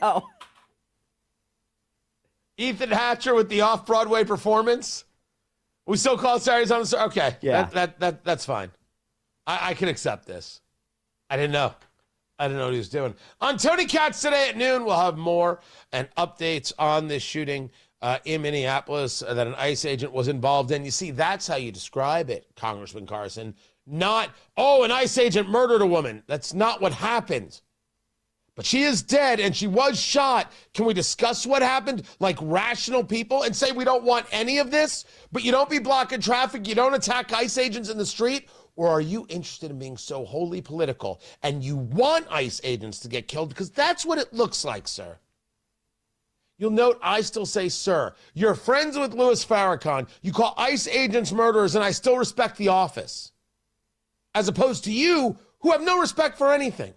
No. Ethan Hatcher with the off-Broadway performance? We still call it Saturdays on The Circle? Okay, yeah. That's fine. I can accept this. I didn't know what he was doing. On Tony Katz today at noon, we'll have more and updates on this shooting in Minneapolis that an ICE agent was involved in. You see, that's how you describe it, Congressman Carson. Not, an ICE agent murdered a woman. That's not what happened. But she is dead and she was shot. Can we discuss what happened like rational people and say we don't want any of this, but you don't be blocking traffic, you don't attack ICE agents in the street? Or are you interested in being so wholly political and you want ICE agents to get killed? Because that's what it looks like, sir. You'll note I still say, sir. You're friends with Louis Farrakhan. You call ICE agents murderers, and I still respect the office. As opposed to you, who have no respect for anything.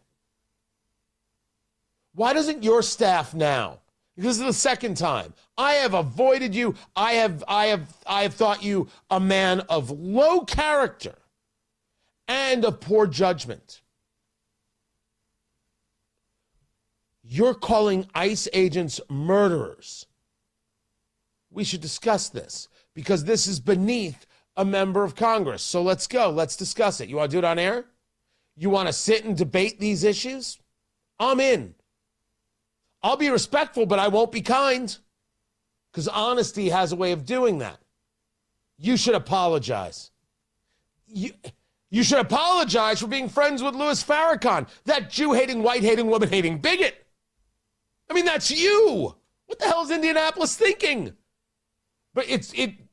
Why doesn't your staff now? This is the second time. I have avoided you. I have thought you a man of low character and of poor judgment. You're calling ICE agents murderers. We should discuss this because this is beneath a member of Congress. So let's go. Let's discuss it. You want to do it on air? You want to sit and debate these issues? I'm in. I'll be respectful, but I won't be kind because honesty has a way of doing that. You should apologize. You should apologize for being friends with Louis Farrakhan, that Jew-hating, white-hating, woman-hating bigot. I mean, that's you. What the hell is Indianapolis thinking? But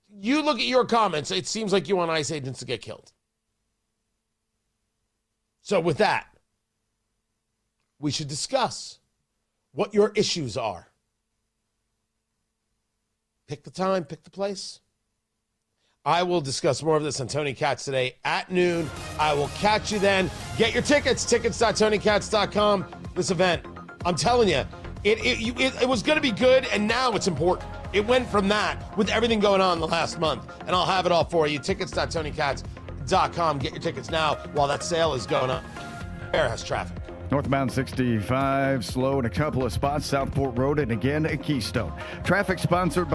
you look at your comments, it seems like you want ICE agents to get killed. So with that, we should discuss what your issues are. Pick the time, pick the place. I will discuss more of this on Tony Katz today at noon. I will catch you then. Get your tickets, tickets.tonykatz.com. This event, I'm telling you, it was going to be good, and now it's important. It went from that with everything going on the last month, and I'll have it all for you. Tickets.tonykatz.com. Get your tickets now while that sale is going on. Air has traffic. Northbound 65, slow in a couple of spots, Southport Road, and again at Keystone. Traffic sponsored by